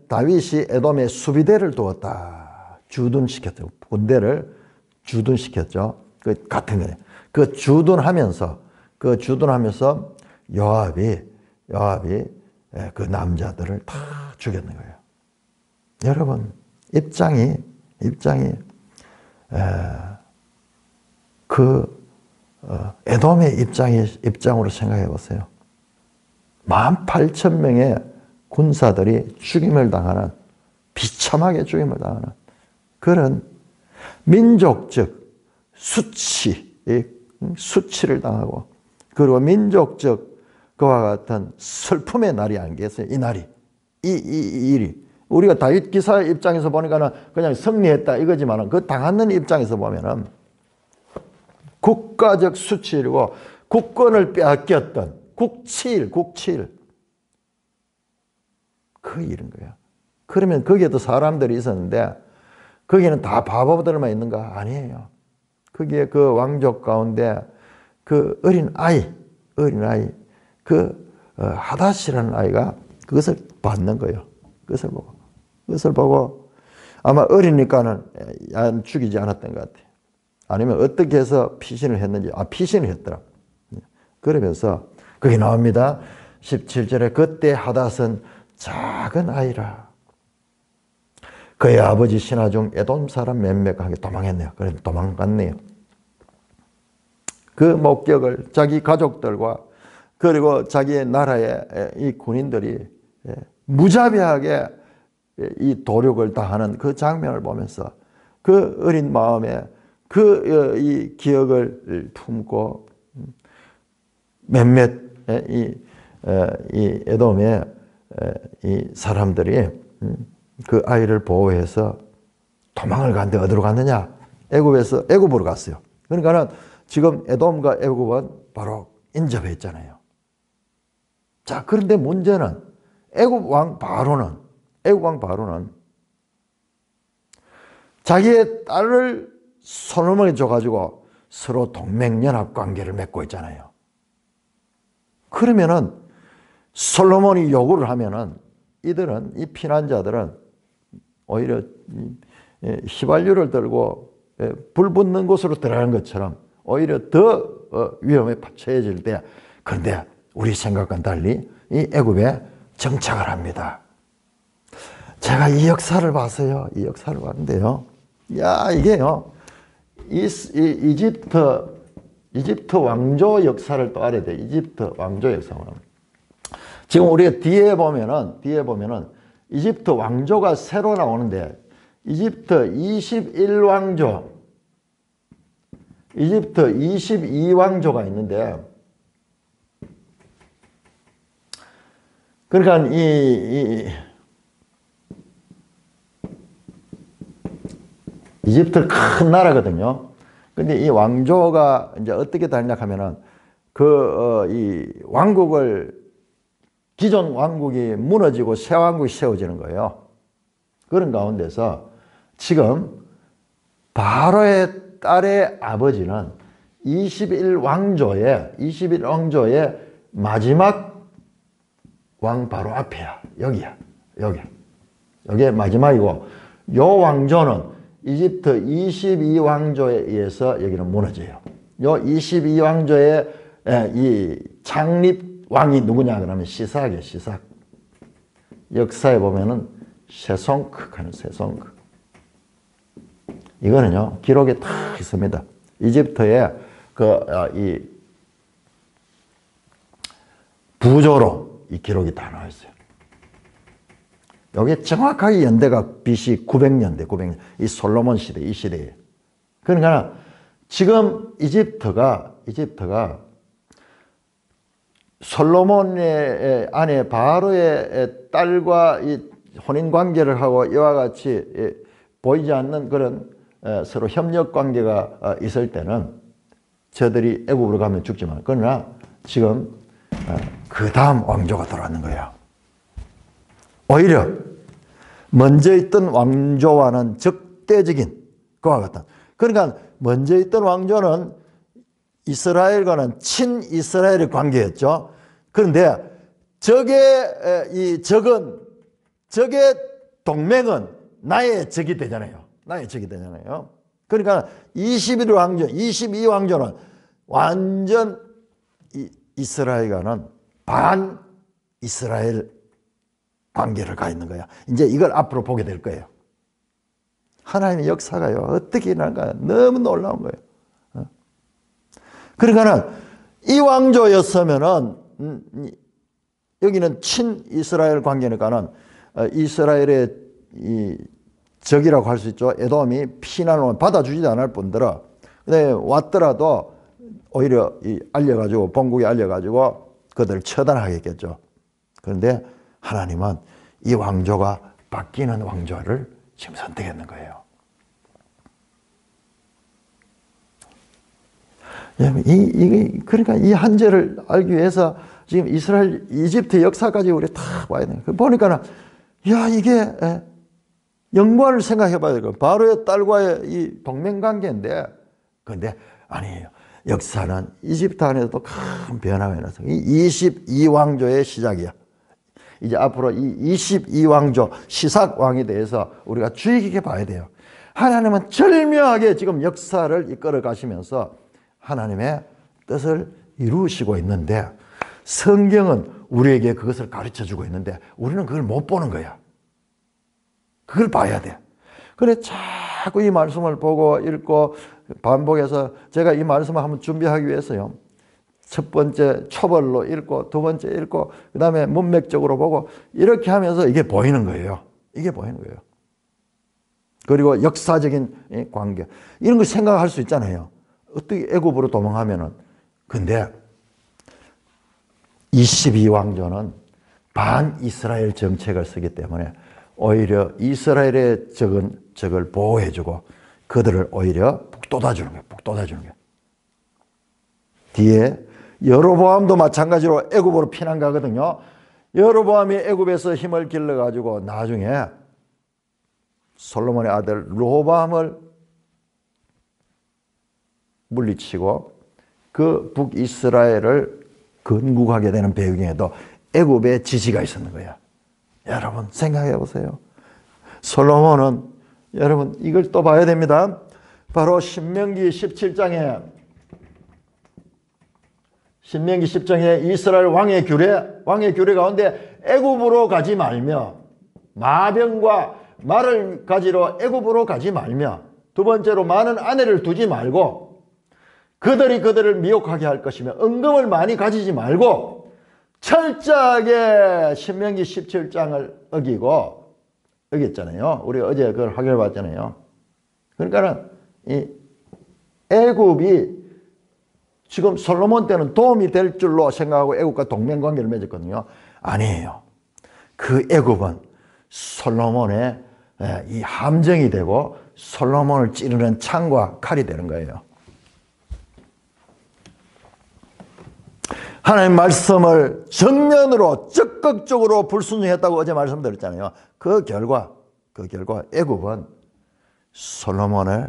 다윗이 에돔에 수비대를 두었다. 주둔시켰죠. 군대를 주둔시켰죠. 그 같은 거예요. 그 주둔하면서 요압이 그 남자들을 다 죽였는 거예요. 여러분, 입장이 에돔의 입장으로 생각해 보세요. 18,000명의 군사들이 죽임을 당하는, 비참하게 죽임을 당하는 그런 민족적 수치를 당하고, 그리고 민족적 그와 같은 슬픔의 날이 아니겠어요? 이 날이, 이 일이. 우리가 다윗 기사의 입장에서 보니까는 그냥 승리했다 이거지만은, 그 당하는 입장에서 보면은 국가적 수치이고 국권을 빼앗겼던 국치일 그 일인 거예요. 그러면 거기에도 사람들이 있었는데 거기는 다 바보들만 있는가? 아니에요. 거기에 그 왕족 가운데 그 어린 아이 하닷이라는 아이가 그것을 받는 거예요. 그것을 보고 아마 어리니까는 죽이지 않았던 것 같아요. 아니면 어떻게 해서 피신을 했는지, 피신을 했더라. 그러면서 거기 나옵니다. 17절에 그때 하닷은 작은 아이라. 그의 아버지 신하 중 에돔 사람 몇몇과 함께 도망했네요. 그래서 도망갔네요. 그 목격을 자기 가족들과 그리고 자기의 나라의 이 군인들이 무자비하게 이 도륙을 다하는 그 장면을 보면서 그 어린 마음에 이 기억을 품고 몇몇 이 에돔의 이 사람들이 그 아이를 보호해서 도망을 갔는데 어디로 갔느냐? 애굽으로 갔어요. 그러니까는 지금 에돔과 애굽은 바로 인접해 있잖아요. 자, 그런데 문제는 애굽 왕 바로는 자기의 딸을 솔로몬에 줘가지고 서로 동맹연합 관계를 맺고 있잖아요. 그러면은 솔로몬이 요구를 하면은 이 피난자들은 오히려 휘발유를 들고 불 붙는 곳으로 들어가는 것처럼 오히려 더 위험에 처해질 때, 그런데 우리 생각과는 달리 이 애굽에 정착을 합니다. 제가 이 역사를 봤어요. 이 역사를 봤는데요. 이게요. 이집트 왕조 역사를 또 알아야 돼. 이집트 왕조 역사는. 지금 우리가 뒤에 보면은 이집트 왕조가 새로 나오는데, 이집트 21왕조, 이집트 22왕조가 있는데, 그러니까 이집트 큰 나라거든요. 근데 이 왕조가 이제 어떻게 다니냐 하면은 이 기존 왕국이 무너지고 새 왕국이 세워지는 거예요. 그런 가운데서 지금 바로의 딸의 아버지는 21왕조의 마지막 왕 바로 앞에야. 여기야. 여기에 마지막이고, 요 왕조는 이집트 22왕조에 의해서 여기는 무너져요. 요 22왕조의 이 창립 왕이 누구냐 그러면 시삭이에요. 시삭. 역사에 보면은 세송크 하는 세송크. 이거는요, 기록에 다 있습니다. 이집트의 이 부조로 이 기록이 다 나와 있어요. 여기 정확하게 연대가 BC 900년대, 이 솔로몬 시대, 이 시대예요. 그러니까 지금 이집트가 솔로몬의 아내 바로의 딸과 이 혼인 관계를 하고 이와 같이 보이지 않는 그런 서로 협력 관계가 있을 때는 저들이 애굽으로 가면 죽지만, 그러나 지금 그 다음 왕조가 돌아왔는 거예요. 오히려 먼저 있던 왕조와는 적대적인 그와 같다. 그러니까 먼저 있던 왕조는 이스라엘과는 친이스라엘의 관계였죠. 그런데 적의 동맹은 나의 적이 되잖아요. 그러니까 22왕조는 완전 이스라엘과는 반 이스라엘 관계를 가 있는 거야. 이제 이걸 앞으로 보게 될 거예요. 하나님의 역사가요, 어떻게 일어날까요? 너무 놀라운 거예요. 그러니까 이 왕조였으면은 여기는 친이스라엘 관계니까는 이스라엘의 이 적이라고 할 수 있죠. 에돔이 피난을 받아주지도 않을 뿐더러 왔더라도 오히려 알려가지고 본국에 알려가지고 그들을 처단하겠죠. 그런데 하나님은 이 왕조가 바뀌는 왕조를 지금 선택했는 거예요. 그러니까 이 한절을 알기 위해서 지금 이집트 역사까지 우리 다 봐야 돼요. 보니까는, 야, 이게 영광을 생각해 봐야 돼요. 바로의 딸과의 이 동맹관계인데, 그런데 아니에요. 역사는 이집트 안에서도 큰 변화가 일어나서 이 22왕조의 시작이야. 이제 앞으로 이 22왕조 시삭 왕에 대해서 우리가 주의 깊게 봐야 돼요. 하나님은 절묘하게 지금 역사를 이끌어 가시면서 하나님의 뜻을 이루시고 있는데, 성경은 우리에게 그것을 가르쳐 주고 있는데 우리는 그걸 못 보는 거야. 그걸 봐야 돼. 그래 자꾸 이 말씀을 보고 읽고 반복해서, 제가 이 말씀을 한번 준비하기 위해서요, 첫 번째 초벌로 읽고 두 번째 읽고 그 다음에 문맥적으로 보고 이렇게 하면서 이게 보이는 거예요. 그리고 역사적인 관계, 이런 거 생각할 수 있잖아요. 어떻게 애굽으로 도망하면은. 근데 22왕조는 반이스라엘 정책을 쓰기 때문에 오히려 이스라엘의 적을 보호해주고 그들을 오히려 북돋아주는 거예요. 뒤에 여로보암도 마찬가지로 애굽으로 피난 가거든요. 여로보암이 애굽에서 힘을 길러가지고 나중에 솔로몬의 아들 르호보암을 물리치고 그 북이스라엘을 건국하게 되는 배경에도 애굽의 지지가 있었는 거야. 여러분 생각해 보세요. 솔로몬은, 여러분 이걸 또 봐야 됩니다. 바로 신명기 17장에 이스라엘 왕의 규례 가운데 애굽으로 가지 말며, 마병과 말을 가지러 애굽으로 가지 말며, 두 번째로 많은 아내를 두지 말고 그들을 미혹하게 할 것이며, 은금을 많이 가지지 말고 철저하게 신명기 17장을 어겼잖아요. 우리 어제 그걸 확인해 봤잖아요. 그러니까는 이 애굽이 지금 솔로몬 때는 도움이 될 줄로 생각하고 애굽과 동맹관계를 맺었거든요. 아니에요. 그 애굽은 솔로몬의 이 함정이 되고 솔로몬을 찌르는 창과 칼이 되는 거예요. 하나님 말씀을 정면으로 적극적으로 불순종했다고 어제 말씀드렸잖아요. 그 결과 애굽은 솔로몬의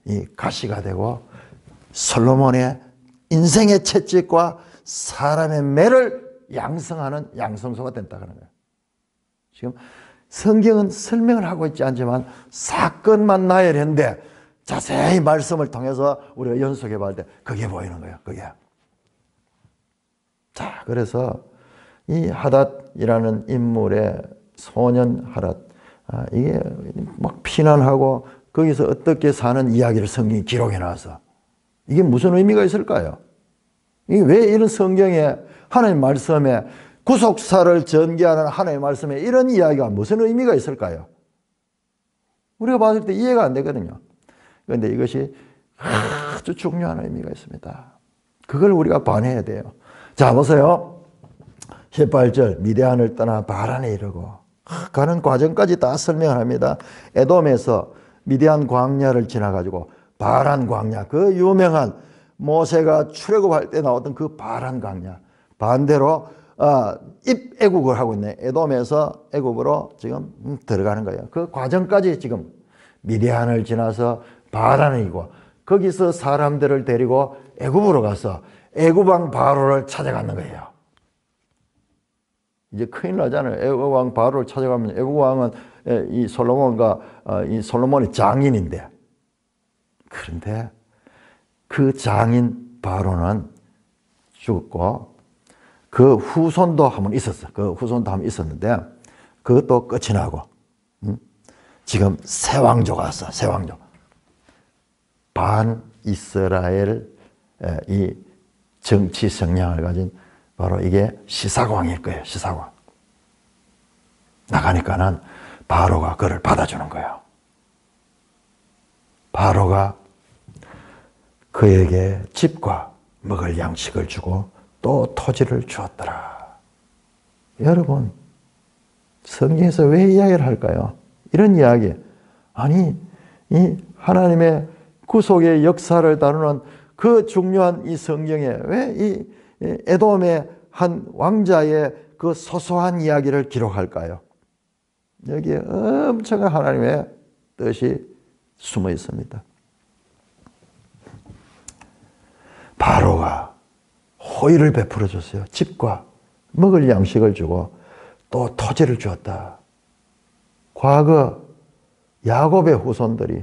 이 가시가 되고 솔로몬의 인생의 채찍과 사람의 매를 양성하는 양성소가 된다는 거예요. 지금 성경은 설명을 하고 있지 않지만 사건만 나열했는데 자세히 말씀을 통해서 우리가 연속해 볼 때 그게 보이는 거예요. 그게. 자, 그래서 이 하닷이라는 인물의 소년 하닷, 이게 막 피난하고 거기서 어떻게 사는 이야기를 성경이 기록해 놔서 이게 무슨 의미가 있을까요? 이게 왜 이런 성경에 하나님 말씀에 구속사를 전개하는 하나님 말씀에 이런 이야기가 무슨 의미가 있을까요? 우리가 봤을 때 이해가 안 되거든요. 그런데 이것이 아주 중요한 의미가 있습니다. 그걸 우리가 반해야 돼요. 자, 보세요. 18절 미디안을 떠나 바란에 이르고 가는 과정까지 다 설명을 합니다. 에돔에서 미디안 광야를 지나가지고 바란 광야, 그 유명한 모세가 출애굽할 때 나왔던 그 바란 광야, 반대로 입애국을 하고 있네. 에돔에서 애국으로 지금 들어가는 거예요. 그 과정까지 지금 미디안을 지나서 바란이고 거기서 사람들을 데리고 애국으로 가서 애국왕 바로를 찾아가는 거예요. 이제 큰일 나잖아요. 애국왕 바로를 찾아가면 애국왕은 이 솔로몬과 이 솔로몬의 장인인데, 그런데 그 장인 바로는 죽었고 그 후손도 한 번 있었어. 그 후손도 한 번 있었는데 그것도 끝이 나고 지금 새 왕조가 왔어. 새 왕조. 반 이스라엘 이 정치 성향을 가진 바로 이게 시사왕일 거예요. 시사왕. 나가니까는 바로가 그를 받아주는 거예요. 바로가 그에게 집과 먹을 양식을 주고 또 토지를 주었더라. 여러분, 성경에서 왜 이야기를 할까요? 이런 이야기. 아니, 이 하나님의 구속의 역사를 다루는 그 중요한 이 성경에 왜 이 에돔의 한 왕자의 그 소소한 이야기를 기록할까요? 여기에 엄청난 하나님의 뜻이 숨어 있습니다. 바로가 호의를 베풀어 줬어요. 집과 먹을 양식을 주고 또 토지를 주었다. 과거 야곱의 후손들이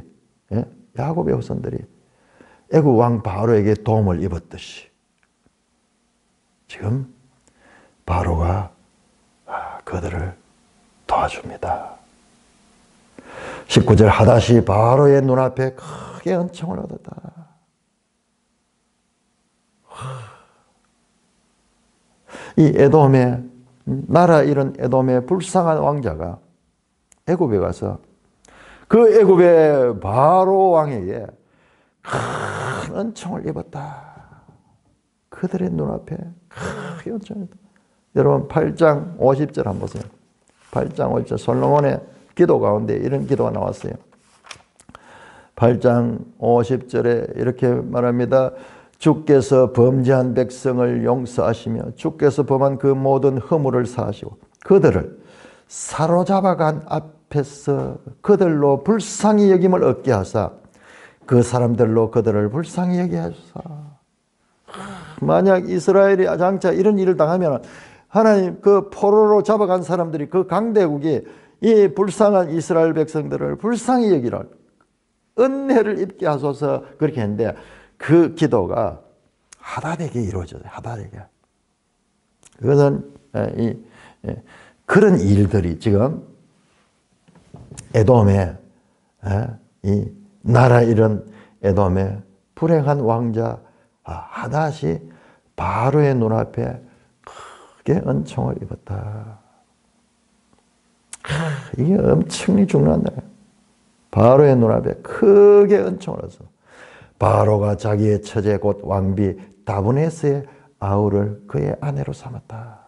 애굽 왕 바로에게 도움을 입었듯이 지금 바로가 그들을 도와줍니다. 19절 하닷이 바로의 눈앞에 크게 은총을 얻었다. 이 에돔의 나라 잃은 에돔의 불쌍한 왕자가 애굽에 가서 그 애굽의 바로 왕에게 큰 은총을 입었다. 그들의 눈앞에 크게 은총을 입었다. 여러분 8장 50절 한번 보세요. 8장 50절 솔로몬의 기도 가운데 이런 기도가 나왔어요. 8장 50절에 이렇게 말합니다. 주께서 범죄한 백성을 용서하시며 주께서 범한 그 모든 허물을 사하시고 그들을 사로잡아간 앞에서 그들로 불쌍히 여김을 얻게 하사 그 사람들로 그들을 불쌍히 여기게 하소서. 만약 이스라엘이 장차 이런 일을 당하면 하나님 그 포로로 잡아간 사람들이 그 강대국이 이 불쌍한 이스라엘 백성들을 불쌍히 여기를 은혜를 입게 하소서 그렇게 했는데 그 기도가 하닷에게 이루어져요. 하닷에게. 그것은 그런 일들이 지금 에돔의 이 나라 잃은 에돔의 불행한 왕자 하닷이 바로의 눈앞에 크게 은총을 입었다. 이게 엄청나게 중요한 거예요. 바로의 눈앞에 크게 은총을 얻었어. 바로가 자기의 처제 곧 왕비 다브네스의 아우를 그의 아내로 삼았다.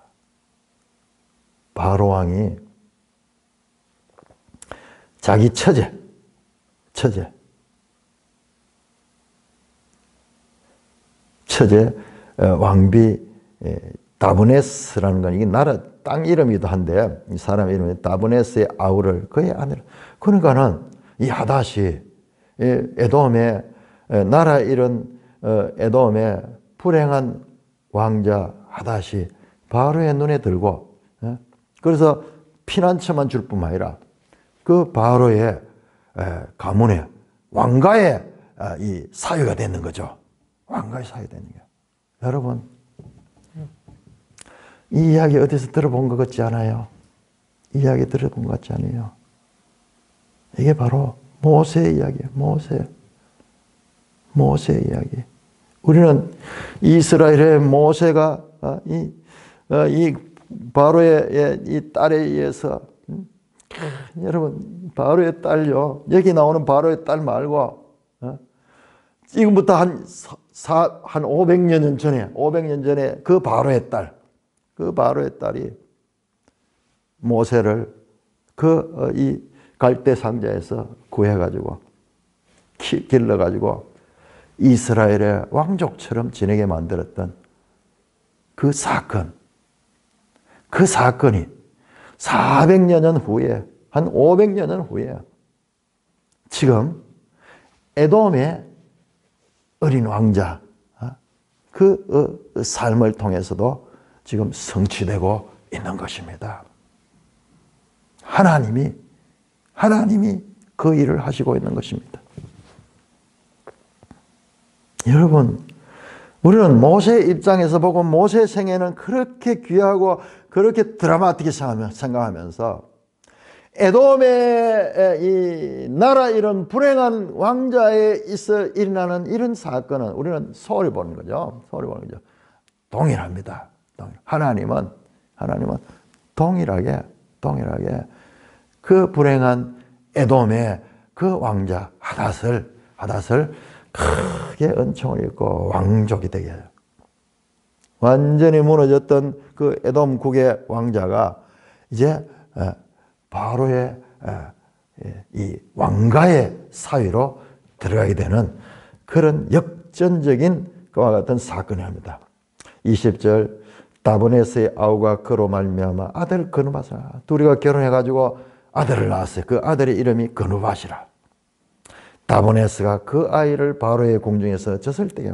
바로 왕이 자기 처제 왕비 다브네스라는 건 이게 나라 땅 이름이기도 한데 이 사람 이름이 다브네스의 아우를 그의 아내를 그러니까는 이 하닷이 에돔의 나라 이런 에돔의 불행한 왕자 하닷이 바로의 눈에 들고 그래서 피난처만 줄 뿐만 아니라 그 바로의 가문의 왕가의 이 사유가 되는 거죠. 왕가의 사유가 되는 거예요. 여러분 이 이야기 어디서 들어본 것 같지 않아요? 이 이야기 들어본 것 같지 않아요? 이게 바로 모세의 이야기예요. 모세의 이야기. 우리는 이스라엘의 모세가 이 바로의 이 딸에 의해서 여러분 바로의 딸요. 여기 나오는 바로의 딸 말고 지금부터 한 500년 전에 그 바로의 딸이 모세를 이 갈대 상자에서 구해가지고 길러가지고 이스라엘의 왕족처럼 지내게 만들었던 그 사건이 400년 후에 한 500년 후에 지금 에돔의 어린 왕자 그 삶을 통해서도 지금 성취되고 있는 것입니다. 하나님이 그 일을 하시고 있는 것입니다. 여러분, 우리는 모세의 입장에서 보고 모세의 생애는 그렇게 귀하고 그렇게 드라마틱하게 생각하면서 에돔의 이 나라 이런 불행한 왕자에 있어 일어나는 이런 사건은 우리는 소홀히 보는 거죠. 동일합니다. 하나님은 동일하게 그 불행한 에돔의 그 왕자 하닷을 크게 은총을 입고 왕족이 되게 해요. 완전히 무너졌던 그 에돔국의 왕자가 이제 바로의 이 왕가의 사위로 들어가게 되는 그런 역전적인 그와 같은 사건이 합니다. 20절 다브네스의 아우가 그로 말미암아 아들을 거누바시라. 둘이가 결혼해가지고 아들을 낳았어요. 그 아들의 이름이 거누바시라. 다브네스가 그 아이를 바로의 궁중에서 젖을 때에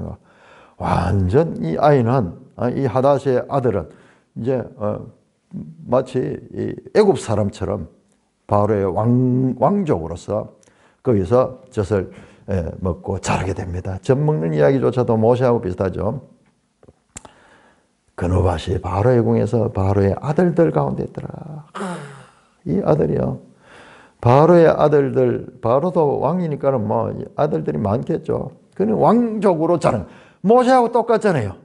완전 이 아이는 이 하닷의 아들은 이제 마치 이 애굽 사람처럼 바로의 왕족으로서 거기서 젖을 먹고 자라게 됩니다. 젖 먹는 이야기조차도 모세하고 비슷하죠. 그누밭이 바로의 궁에서 바로의 아들들 가운데 있더라. 이 아들이요. 바로의 아들들, 바로도 왕이니까는 뭐 아들들이 많겠죠. 그는 왕족으로 자란. 모세하고 똑같잖아요.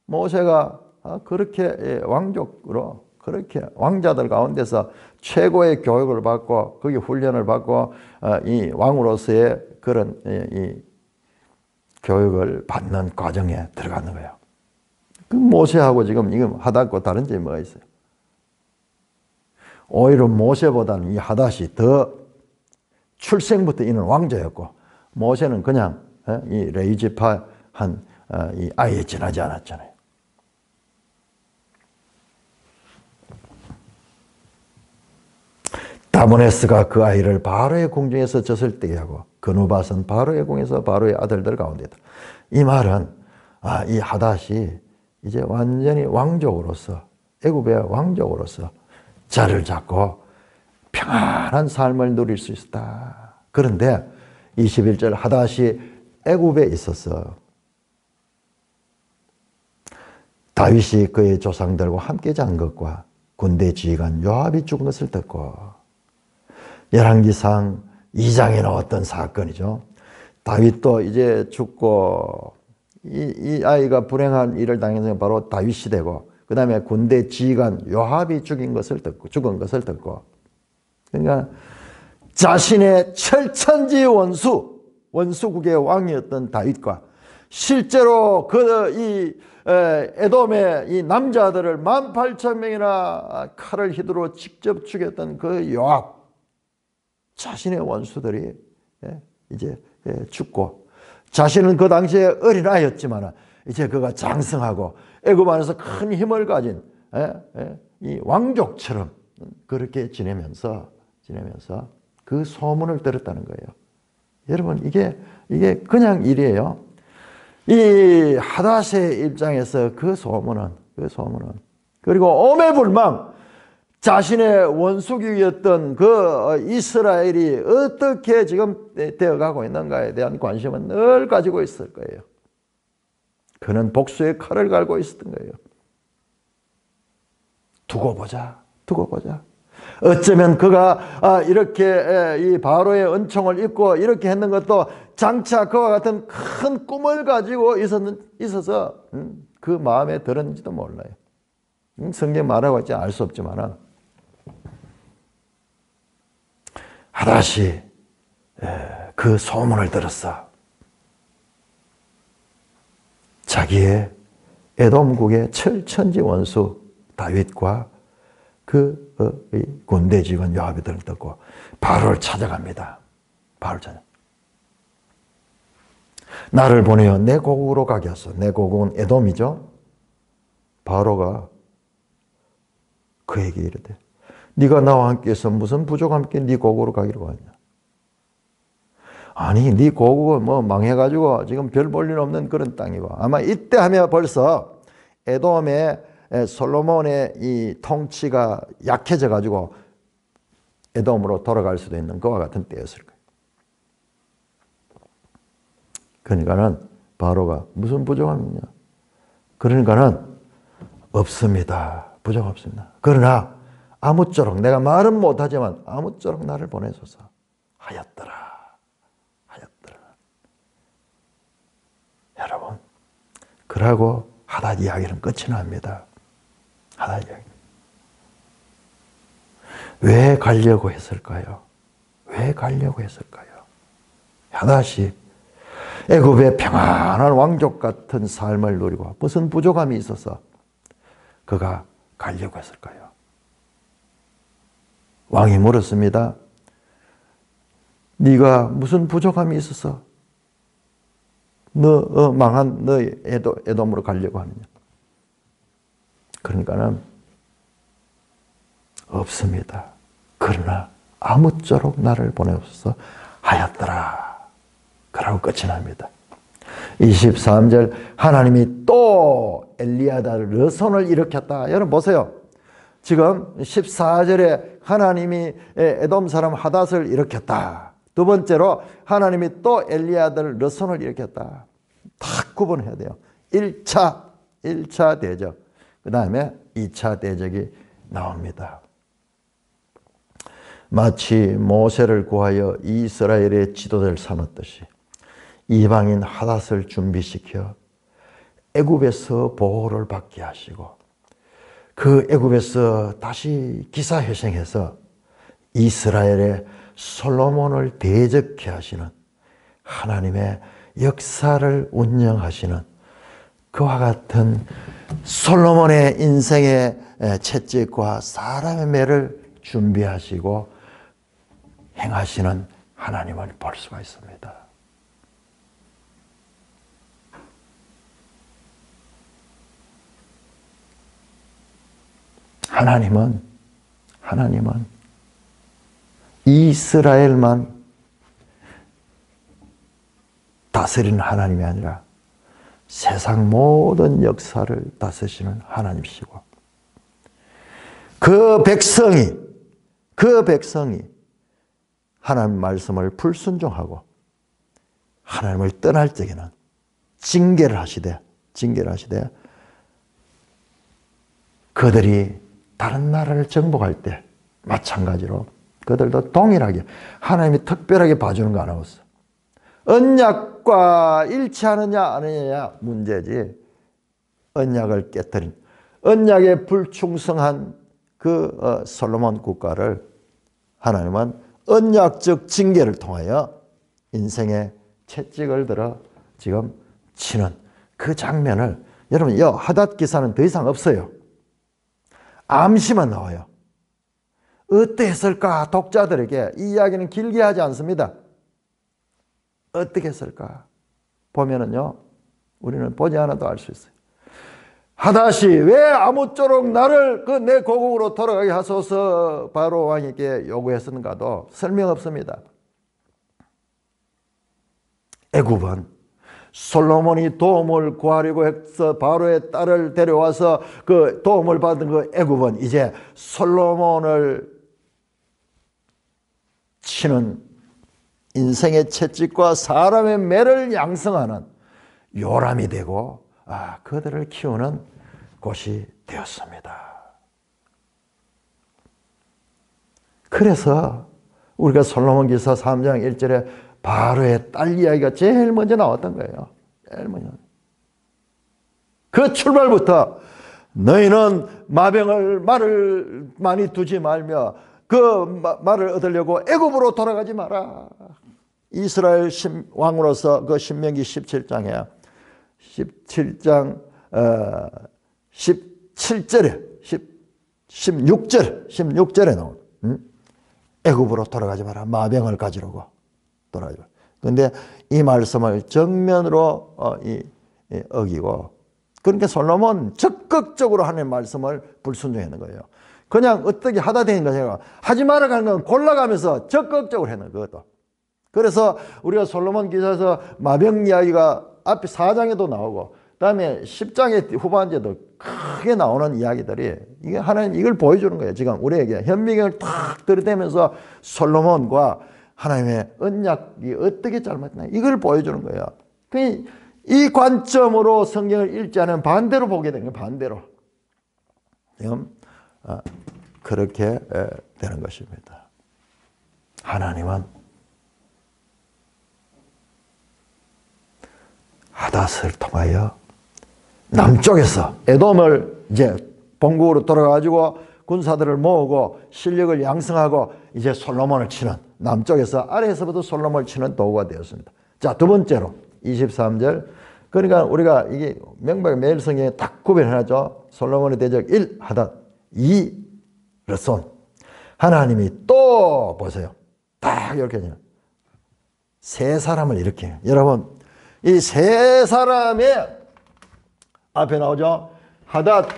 모세가 그렇게 왕족으로 그렇게 왕자들 가운데서 최고의 교육을 받고 거기 훈련을 받고 이 왕으로서의 그런 이 교육을 받는 과정에 들어가는 거예요. 그 모세하고 지금 이거 하닷과 다른 점이 뭐가 있어요? 오히려 모세보다는 이 하닷이 더 출생부터 이는 왕자였고 모세는 그냥 이 레이지파한 이 아이에 지나지 않았잖아요. 다브네스가 그 아이를 바로의 궁중에서 젖을 떼게 하고 그누밧은 바로의 궁에서 바로의 아들들 가운데다. 이 말은 이 하닷이 이제 완전히 왕족으로서 애굽의 왕족으로서 자리를 잡고 평안한 삶을 누릴 수 있었다. 그런데 21절 하닷이 애굽에 있었어. 다윗이 그의 조상들과 함께 잔 것과 군대 지휘관 요압이 죽은 것을 듣고 열왕기상 2장에 나왔던 사건이죠. 다윗도 이제 죽고 이 아이가 불행한 일을 당해서 바로 다윗이 되고 그 다음에 군대 지휘관 요압이 죽은 것을 듣고 그러니까 자신의 철천지 원수국의 왕이었던 다윗과 실제로 에돔의 이 남자들을 18,000명이나 칼을 휘두르고 직접 죽였던 그 요압, 자신의 원수들이 이제 죽고, 자신은 그 당시에 어린아이였지만 이제 그가 장성하고 애굽 안에서 큰 힘을 가진 이 왕족처럼 그렇게 지내면서 그 소문을 들었다는 거예요. 여러분, 이게 그냥 일이에요. 이 하닷의 입장에서 그 소문은 그리고 오매불망 자신의 원수국이었던 그 이스라엘이 어떻게 지금 되어가고 있는가에 대한 관심은 늘 가지고 있을 거예요. 그는 복수의 칼을 갈고 있었던 거예요. 두고 보자. 어쩌면 그가 이렇게 이 바로의 은총을 입고 이렇게 했는 것도 장차 그와 같은 큰 꿈을 가지고 있어서 그 마음에 들었는지도 몰라요. 성경 말하고 있지 알 수 없지만 하닷이 그 소문을 들었어. 자기의 에돔국의 철천지 원수 다윗과 그 군대 직원 요압이 들었고 바로를 찾아갑니다. 나를 보내어 내 고국으로 가게 하소서. 내 고국은 에돔이죠. 바로가 그에게 이르되 네가 나와 함께해서 무슨 부족함 있게 네 고국으로 가기로 하냐. 아니, 네 고국은 뭐 망해가지고 지금 별 볼 일 없는 그런 땅이고, 아마 이때 하면 벌써 에돔의 솔로몬의 이 통치가 약해져가지고 에돔으로 돌아갈 수도 있는 그와 같은 때였을 거예요. 그러니까는 바로가 무슨 부족함이 있냐. 그러니까는 없습니다. 부족 없습니다. 그러나 아무쪼록 내가 말은 못하지만 아무쪼록 나를 보내소서 하였더라. 여러분, 그러고 하닷 이야기는 끝이 납니다. 하닷 이야기. 왜 가려고 했을까요? 하닷이 애굽의 평안한 왕족 같은 삶을 누리고 무슨 부족함이 있어서 그가 가려고 했을까요? 왕이 물었습니다. 네가 무슨 부족함이 있어서 망한 너 에돔으로 가려고 하느냐? 그러니까는 없습니다. 그러나 아무쪼록 나를 보내옵소서 하였더라. 그러고 끝이 납니다. 23절 하나님이 또 엘리야다를 르손을 일으켰다. 여러분 보세요. 지금 14절에 하나님이 에돔 사람 하닷을 일으켰다. 두 번째로 하나님이 또 엘리야다를 르손을 일으켰다. 딱 구분해야 돼요. 1차 대적, 그 다음에 2차 대적이 나옵니다. 마치 모세를 구하여 이스라엘의 지도자를 삼았듯이 이방인 하닷을 준비시켜 애굽에서 보호를 받게 하시고 그 애굽에서 다시 기사회생해서 이스라엘의 솔로몬을 대적케 하시는 하나님의 역사를 운영하시는 그와 같은 솔로몬의 인생의 채찍과 사람의 매를 준비하시고 행하시는 하나님을 볼 수가 있습니다. 하나님은 이스라엘만 다스리는 하나님이 아니라 세상 모든 역사를 다스리시는 하나님이시고 그 백성이 하나님 말씀을 불순종하고 하나님을 떠날 적에는 징계를 하시되 그들이 다른 나라를 정복할 때 마찬가지로 그들도 동일하게 하나님이 특별하게 봐주는 거 안 하고 있어. 언약과 일치하느냐 안 하느냐 문제지. 언약을 깨뜨린 언약에 불충성한 그 솔로몬 국가를 하나님은 언약적 징계를 통하여 인생의 채찍을 들어 지금 치는 그 장면을 여러분 이 하닷 기사는 더 이상 없어요. 암시만 나와요. 어땠을까? 독자들에게 이 이야기는 길게 하지 않습니다. 어떻게 했을까? 보면은요, 우리는 보지 않아도 알 수 있어요. 하닷이 왜 아무쪼록 나를 그 내 고국으로 돌아가게 하소서 바로 왕에게 요구했는가도 설명 없습니다. 애굽은 솔로몬이 도움을 구하려고 해서 바로의 딸을 데려와서 그 도움을 받은 그 애굽은 이제 솔로몬을 치는 인생의 채찍과 사람의 매를 양성하는 요람이 되고 그들을 키우는 곳이 되었습니다. 그래서 우리가 솔로몬기서 3장 1절에 바로의 딸 이야기가 제일 먼저 나왔던 거예요. 제일 먼저. 그 출발부터 너희는 말을 많이 두지 말며 그 말을 얻으려고 애굽으로 돌아가지 마라. 이스라엘 왕으로서 그 신명기 17장에 17장 17절에 16절에 나온 애굽으로 돌아가지 마라. 마병을 가지려고 돌아가지 마라. 그런데 이 말씀을 정면으로 어기고 그러니까 솔로몬 적극적으로 하나님의 말씀을 불순종하는 거예요. 그냥 어떻게 하다 되는 거냐. 하지 말아가는 건 골라가면서 적극적으로 하는 그것도. 그래서 우리가 솔로몬 기사에서 마병 이야기가 앞에 4장에도 나오고 그다음에 10장의 후반제도 크게 나오는 이야기들이 이게 하나님 이걸 보여주는 거예요. 지금 우리에게 현미경을 탁 들이대면서 솔로몬과 하나님의 언약이 어떻게 잘못나 이걸 보여주는 거예요. 이 관점으로 성경을 읽지 않으면 반대로 보게 되는 거예요. 반대로. 그렇게 되는 것입니다. 하나님은 하닷을 통하여 남쪽에서 에돔을 이제 본국으로 돌아가지고 군사들을 모으고 실력을 양성하고 이제 솔로몬을 치는 남쪽에서 아래에서부터 솔로몬을 치는 도구가 되었습니다. 자, 두 번째로 23절. 그러니까 우리가 이게 명백히 매일 성경에 딱 구별해놨죠. 솔로몬의 대적 1 하닷, 2 르손. 하나님이 또 보세요. 딱 이렇게 세 사람을 이렇게. 여러분 이 세 사람의 앞에 나오죠. 하닷,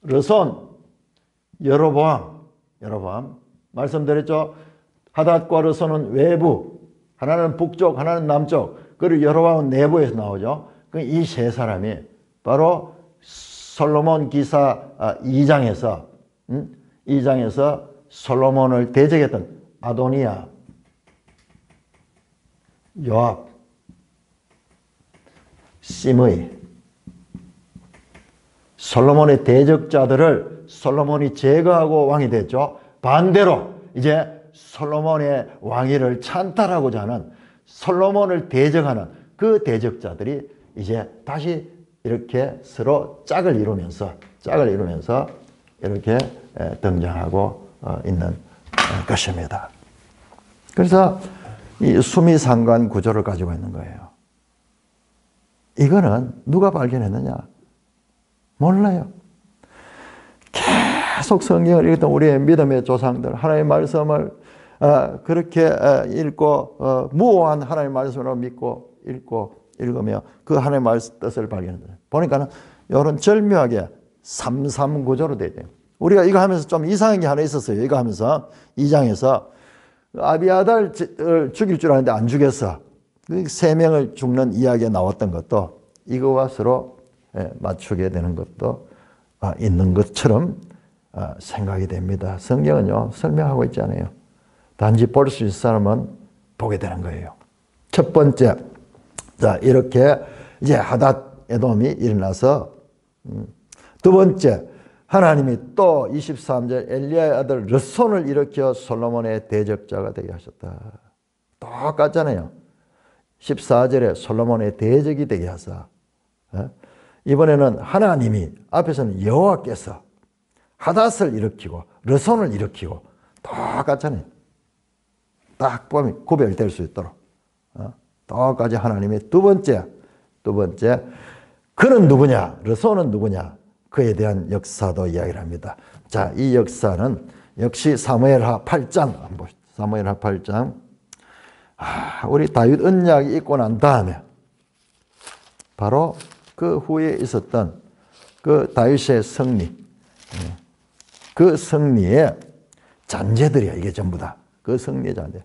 르손, 여로보암. 말씀드렸죠. 하닷과 르손은 외부, 하나는 북쪽, 하나는 남쪽, 그리고 여로보암은 내부에서 나오죠. 이 세 사람이 바로 솔로몬 기사 2장에서 솔로몬을 대적했던 아도니아, 요압, 시므이, 솔로몬의 대적자들을 솔로몬이 제거하고 왕이 됐죠. 반대로 이제 솔로몬의 왕위를 찬탈하고자 하는 솔로몬을 대적하는 그 대적자들이 이제 다시 이렇게 서로 짝을 이루면서 이렇게 등장하고 있는 것입니다. 그래서 이 수미상관 구조를 가지고 있는 거예요. 이거는 누가 발견했느냐? 몰라요. 계속 성경을 읽던 우리의 믿음의 조상들, 하나님의 말씀을 그렇게 읽고 무오한 하나님의 말씀으로 믿고 읽으며 그 하나님의 말씀 뜻을 발견했어요. 보니까는 이런 절묘하게 3-3 구조로 되어 있대요. 우리가 이거 하면서 좀 이상한 게 하나 있었어요. 이거 하면서 2장에서 아비아달을 죽일 줄 알았는데 안 죽였어. 3명을 죽는 이야기가 나왔던 것도 이거와 서로 맞추게 되는 것도 있는 것처럼 생각이 됩니다. 성경은요 설명하고 있지 않아요. 단지 볼 수 있는 사람은 보게 되는 거예요. 첫 번째, 자 이렇게 이제 하닷 에돔이 일어나서 두 번째, 하나님이 또 23절 엘리야의 아들 르손을 일으켜 솔로몬의 대적자가 되게 하셨다. 똑같잖아요. 14절에 솔로몬의 대적이 되게 하사. 이번에는 하나님이 앞에서는 여호와께서 하닷을 일으키고 르손을 일으키고 똑같잖아요. 딱 보면 구별될 수 있도록. 똑같이 하나님의 두 번째, 그는 누구냐? 르손은 누구냐? 그에 대한 역사도 이야기를 합니다. 자, 이 역사는 역시 사무엘하 8장 한번 보시죠. 사무엘하 8장. 우리 다윗 언약이 있고 난 다음에 바로 그 후에 있었던 그 다윗의 승리, 그 승리의 잔재들이야. 이게 전부 다. 그 승리의 잔재.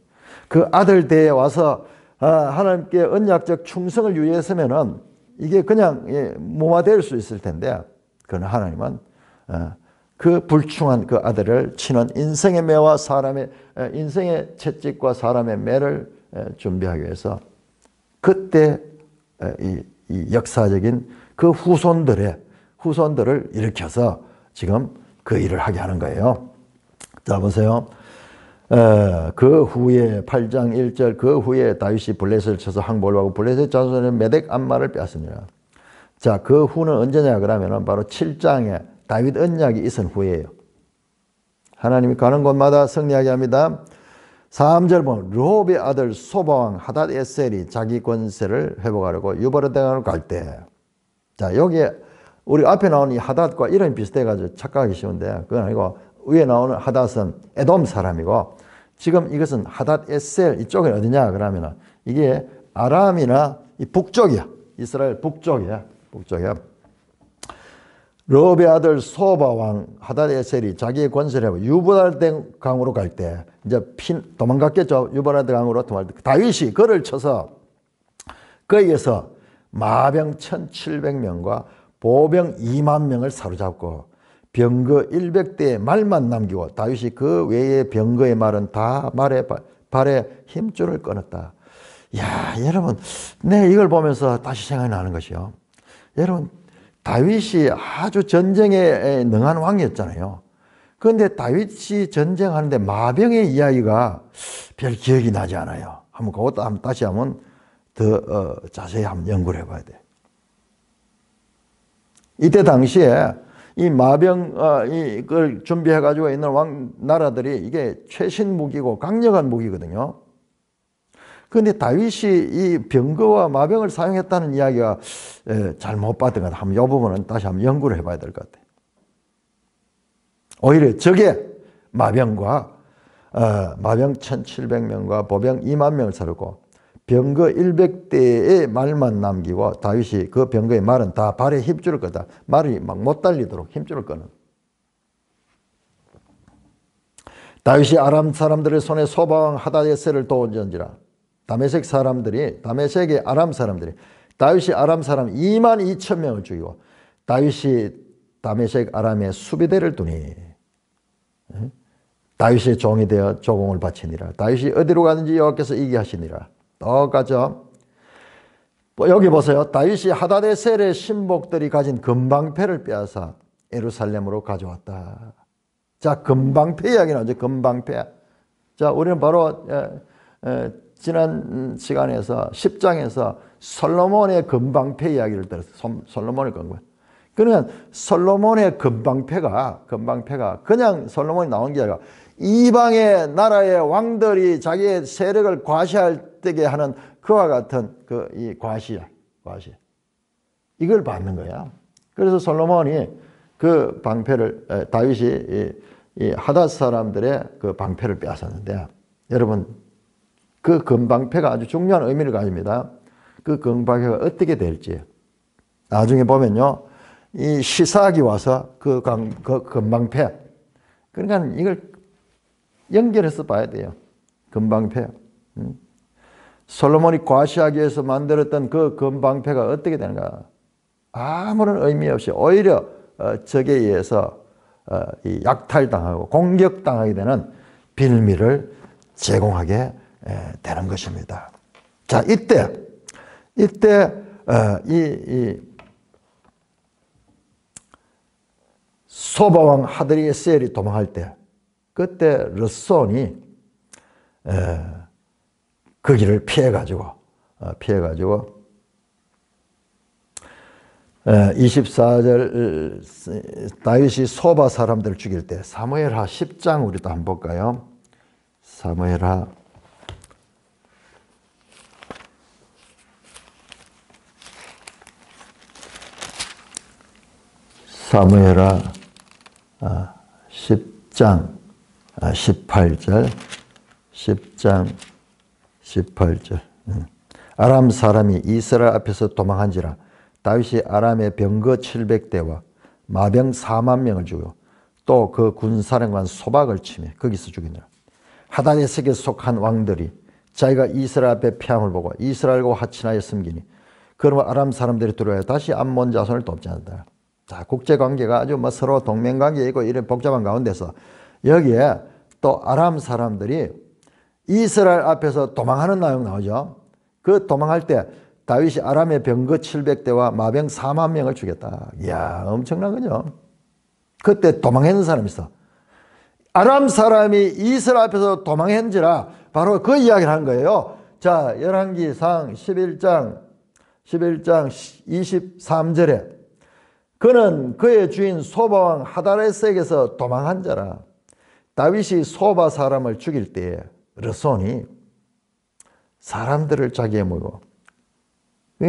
그 아들 때에 와서 하나님께 언약적 충성을 유지했으면은 이게 그냥 무마될 수 있을 텐데, 그러나 하나님은 그 불충한 그 아들을 치는 인생의 매와 인생의 채찍과 사람의 매를 준비하기 위해서 그때 이 역사적인 그 후손들을 일으켜서 지금 그 일을 하게 하는 거예요. 자, 보세요. 그 후에 8장 1절 그 후에 다윗이 블레셋을 쳐서 항복을 하고 블레셋 자손의 메덱 암마를 빼앗으니라. 자, 그 후는 언제냐 그러면은 바로 7장에 다윗 언약이 있은 후에요. 하나님이 가는 곳마다 승리하게 합니다. 3절 보면 르홉의 아들 소바왕 하닷 에셀이 자기 권세를 회복하려고 유브라데강으로 갈 때. 자, 여기에 우리 앞에 나오는 이 하닷과 이름이 비슷해가지고 착각하기 쉬운데 그건 아니고, 위에 나오는 하닷은 에돔 사람이고 지금 이것은 하닷 에셀 이쪽은 어디냐 그러면 이게 아람이나 이 북쪽이야. 이스라엘 북쪽이야. 르홉의 아들 소바 왕 하닷 에셀이 자기의 권세를 하고 유브라데 강으로 갈 때 이제 도망갔겠죠. 유브라데 강으로 도망갈 때 다윗이 그를 쳐서 거기에서 마병 1,700명과 보병 2만 명을 사로잡고 병거 100대의 말만 남기고 다윗이 그 외의 병거의 말은 다 발에 힘줄을 끊었다. 야, 여러분, 이걸 보면서 다시 생각이 나는 것이요. 여러분, 다윗이 아주 전쟁에 능한 왕이었잖아요. 그런데 다윗이 전쟁하는데 마병의 이야기가 별 기억이 나지 않아요. 그것도 다시 한번 더 자세히 한번 연구를 해봐야 돼. 이때 당시에 이 마병, 이걸 준비해가지고 있는 나라들이 이게 최신 무기고 강력한 무기거든요. 그런데 다윗이 이 병거와 마병을 사용했다는 이야기가 잘 못 봤던 것 같아요. 이 부분은 다시 한번 연구를 해봐야 될 것 같아요. 오히려 적의 마병과, 마병 1,700명과 보병 2만 명을 사르고 병거 100대의 말만 남기고 다윗이 그 병거의 말은 다 발에 힘줄을 끄다. 말이 막 못 달리도록 힘줄을 끄는. 다윗이 아람 사람들의 손에 소바왕 하닷에셀을 도온전지라. 다메섹의 아람 사람들이 다윗이 아람 사람 2만 2천 명을 죽이고 다윗이 다메섹 아람의 수비대를 두니 다윗의 종이 되어 조공을 바치니라. 다윗이 어디로 가든지 여호와께서 이기게 하시니라. 똑같죠? 여기 보세요. 다윗이 하닷에셀의 신복들이 가진 금방패를 빼앗아 예루살렘으로 가져왔다. 자, 금방패 이야기 나오죠. 금방패. 자, 우리는 바로 지난 시간에서 10장에서 솔로몬의 금방패 이야기를 들었어요. 솔로몬의 금방패. 그러면 솔로몬의 금방패가 그냥 솔로몬이 나온 게 아니라 이방의 나라의 왕들이 자기의 세력을 과시하게 하는 그와 같은 이 과시야. 이걸 받는 거야. 그래서 솔로몬이 그 방패를, 다윗이 이 하닷 사람들의 그 방패를 빼앗았는데, 여러분, 그 금방패가 아주 중요한 의미를 가집니다. 그 금방패가 어떻게 될지. 나중에 보면요, 이 시사기 와서 그 금방패. 그러니까 이걸 연결해서 봐야 돼요. 금방패. 솔로몬이 과시하기 위해서 만들었던 그 금방패가 어떻게 되는가. 아무런 의미 없이 오히려 적에 의해서 약탈당하고 공격당하게 되는 빌미를 제공하게 되는 것입니다. 자, 이때 이 소바왕 하드리에셀이 도망할 때 그때 르손이 그 길을 피해가지고 24절 다윗이 소바 사람들을 죽일 때 사무엘하 10장 우리 또 한번 볼까요? 사무엘하 사무엘하 10장 18절 10장 18절 아람 사람이 이스라엘 앞에서 도망한지라 다윗이 아람의 병거 700대와 마병 4만 명을 죽여 또 그 군사령관 소박을 치며 거기서 죽이니라. 하다데색에 속한 왕들이 자기가 이스라엘 앞에 패함을 보고 이스라엘과 화친하여 섬기니 그러면 아람 사람들이 들어와야 다시 암몬 자손을 돕지 않는다. 자, 국제관계가 아주 뭐 서로 동맹관계에 있고 이런 복잡한 가운데서 여기에 또 아람 사람들이 이스라엘 앞에서 도망하는 내용 나오죠. 그 도망할 때 다윗이 아람의 병거 700대와 마병 4만 명을 죽였다. 이야, 엄청난 거죠. 그때 도망했는 사람이 있어. 아람 사람이 이스라엘 앞에서 도망했는지라 바로 그 이야기를 하는 거예요. 자, 열왕기상 11장 23절에 그는 그의 주인 소바왕 하다레색에서 도망한 자라. 다윗이 소바 사람을 죽일 때에 르손이 사람들을 자기에 모이고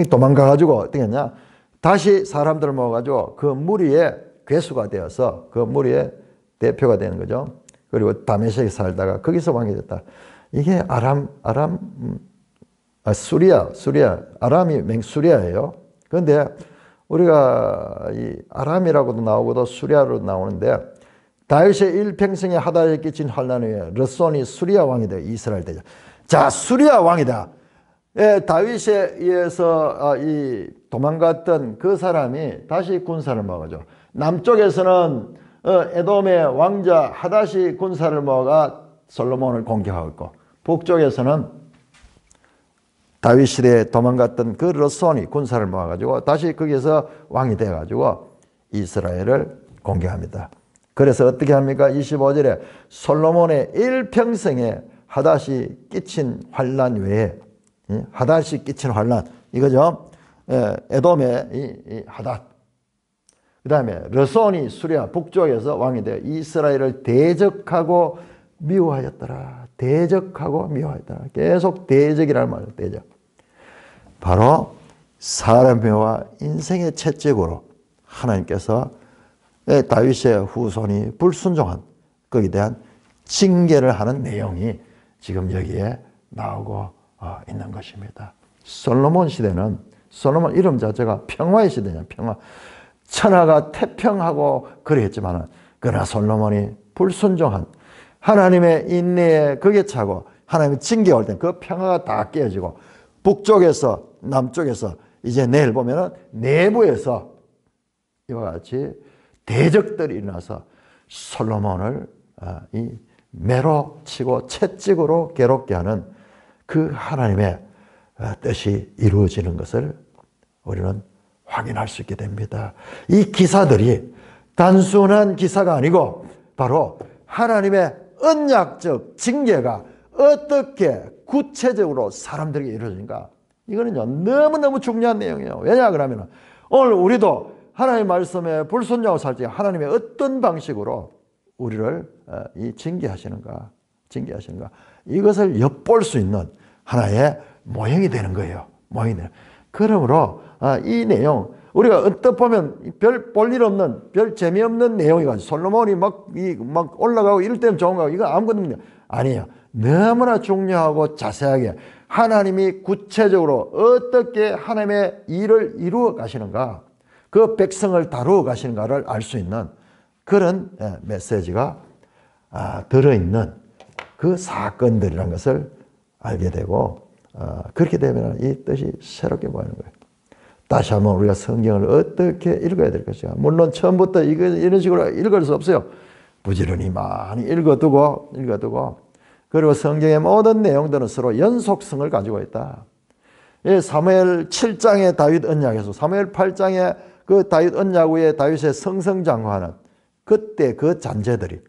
도망가가지고 어떻게 했냐, 다시 사람들을 모아가지고 그 무리의 괴수가 되어서 그 무리의 대표가 되는 거죠. 그리고 다메섹에 살다가 거기서 왕이 됐다. 이게 수리아, 아람이 맹수리아예요. 그런데 우리가 이 아람이라고도 나오고도 수리아로 나오는데 다윗의 일평생에 하다에 끼친 환난 후에 르손이 수리아 왕이 되어 이스라엘 되죠. 자, 수리아 왕이다. 예, 다윗에 의해서 이 도망갔던 그 사람이 다시 군사를 모아가죠. 남쪽에서는 에돔의 왕자 하닷이 군사를 모아가 솔로몬을 공격하고 있고, 북쪽에서는 다윗 시대에 도망갔던 그 르손이 군사를 모아가지고 다시 거기에서 왕이 돼가지고 이스라엘을 공격합니다. 그래서 어떻게 합니까? 25절에 솔로몬의 일평생에 하닷이 끼친 환난 외에, 하닷이 끼친 환난 이거죠. 에돔의 이 하닷, 그 다음에 르손이 수리아 북쪽에서 왕이 되어 이스라엘을 대적하고 미워하였더라. 대적하고 미워하였더라. 계속 대적이라는 말이에요. 대적. 바로 사람과 인생의 채찍으로 하나님께서 다윗의 후손이 불순종한 거기에 대한 징계를 하는 내용이 지금 여기에 나오고 있는 것입니다. 솔로몬 시대는, 솔로몬 이름 자체가 평화의 시대냐, 평화. 천하가 태평하고 그랬지만은, 그러나 솔로몬이 불순종한 하나님의 인내에 극에 차고 하나님의 징계가 올 때 그 평화가 다 깨어지고, 북쪽에서 남쪽에서 이제 내일 보면은 내부에서 이와 같이 대적들이 일어나서 솔로몬을 이 매로 치고 채찍으로 괴롭게 하는 그 하나님의 뜻이 이루어지는 것을 우리는 확인할 수 있게 됩니다. 이 기사들이 단순한 기사가 아니고 바로 하나님의 언약적 징계가 어떻게 구체적으로 사람들에게 이루어지는가, 이거는요 너무너무 중요한 내용이에요. 왜냐 그러면 오늘 우리도 하나님의 말씀에 불순종하고 살 때 하나님의 어떤 방식으로 우리를 이 징계하시는가 이것을 엿볼 수 있는 하나의 모형이 되는 거예요. 모형이 되는. 그러므로 이 내용 우리가 언뜻 보면 별 볼 일 없는, 별 재미없는 내용이가지고 솔로몬이 막 올라가고 이럴 때는 좋은 거고 이거 아무것도 없는 게 아니에요. 너무나 중요하고 자세하게 하나님이 구체적으로 어떻게 하나님의 일을 이루어 가시는가, 그 백성을 다루어 가시는가를 알 수 있는 그런 메시지가 들어있는 그 사건들이라는 것을 알게 되고, 그렇게 되면 이 뜻이 새롭게 보이는 거예요. 다시 한번 우리가 성경을 어떻게 읽어야 될 것인가. 물론 처음부터 이런 식으로 읽을 수 없어요. 부지런히 많이 읽어두고 그리고 성경의 모든 내용들은 서로 연속성을 가지고 있다. 사무엘 7장의 다윗 언약에서 사무엘 8장의 그 다윗 언약 후에 다윗의 성성장화하는 그때 그 잔재들이,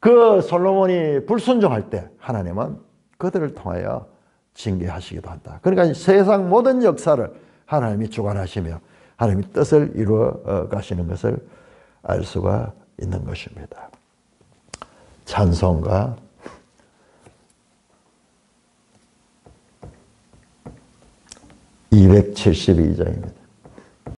그 솔로몬이 불순종할 때 하나님은 그들을 통하여 징계하시기도 한다. 그러니까 세상 모든 역사를 하나님이 주관하시며 하나님이 뜻을 이루어 가시는 것을 알 수가 있는 것입니다. 찬송가 272장입니다.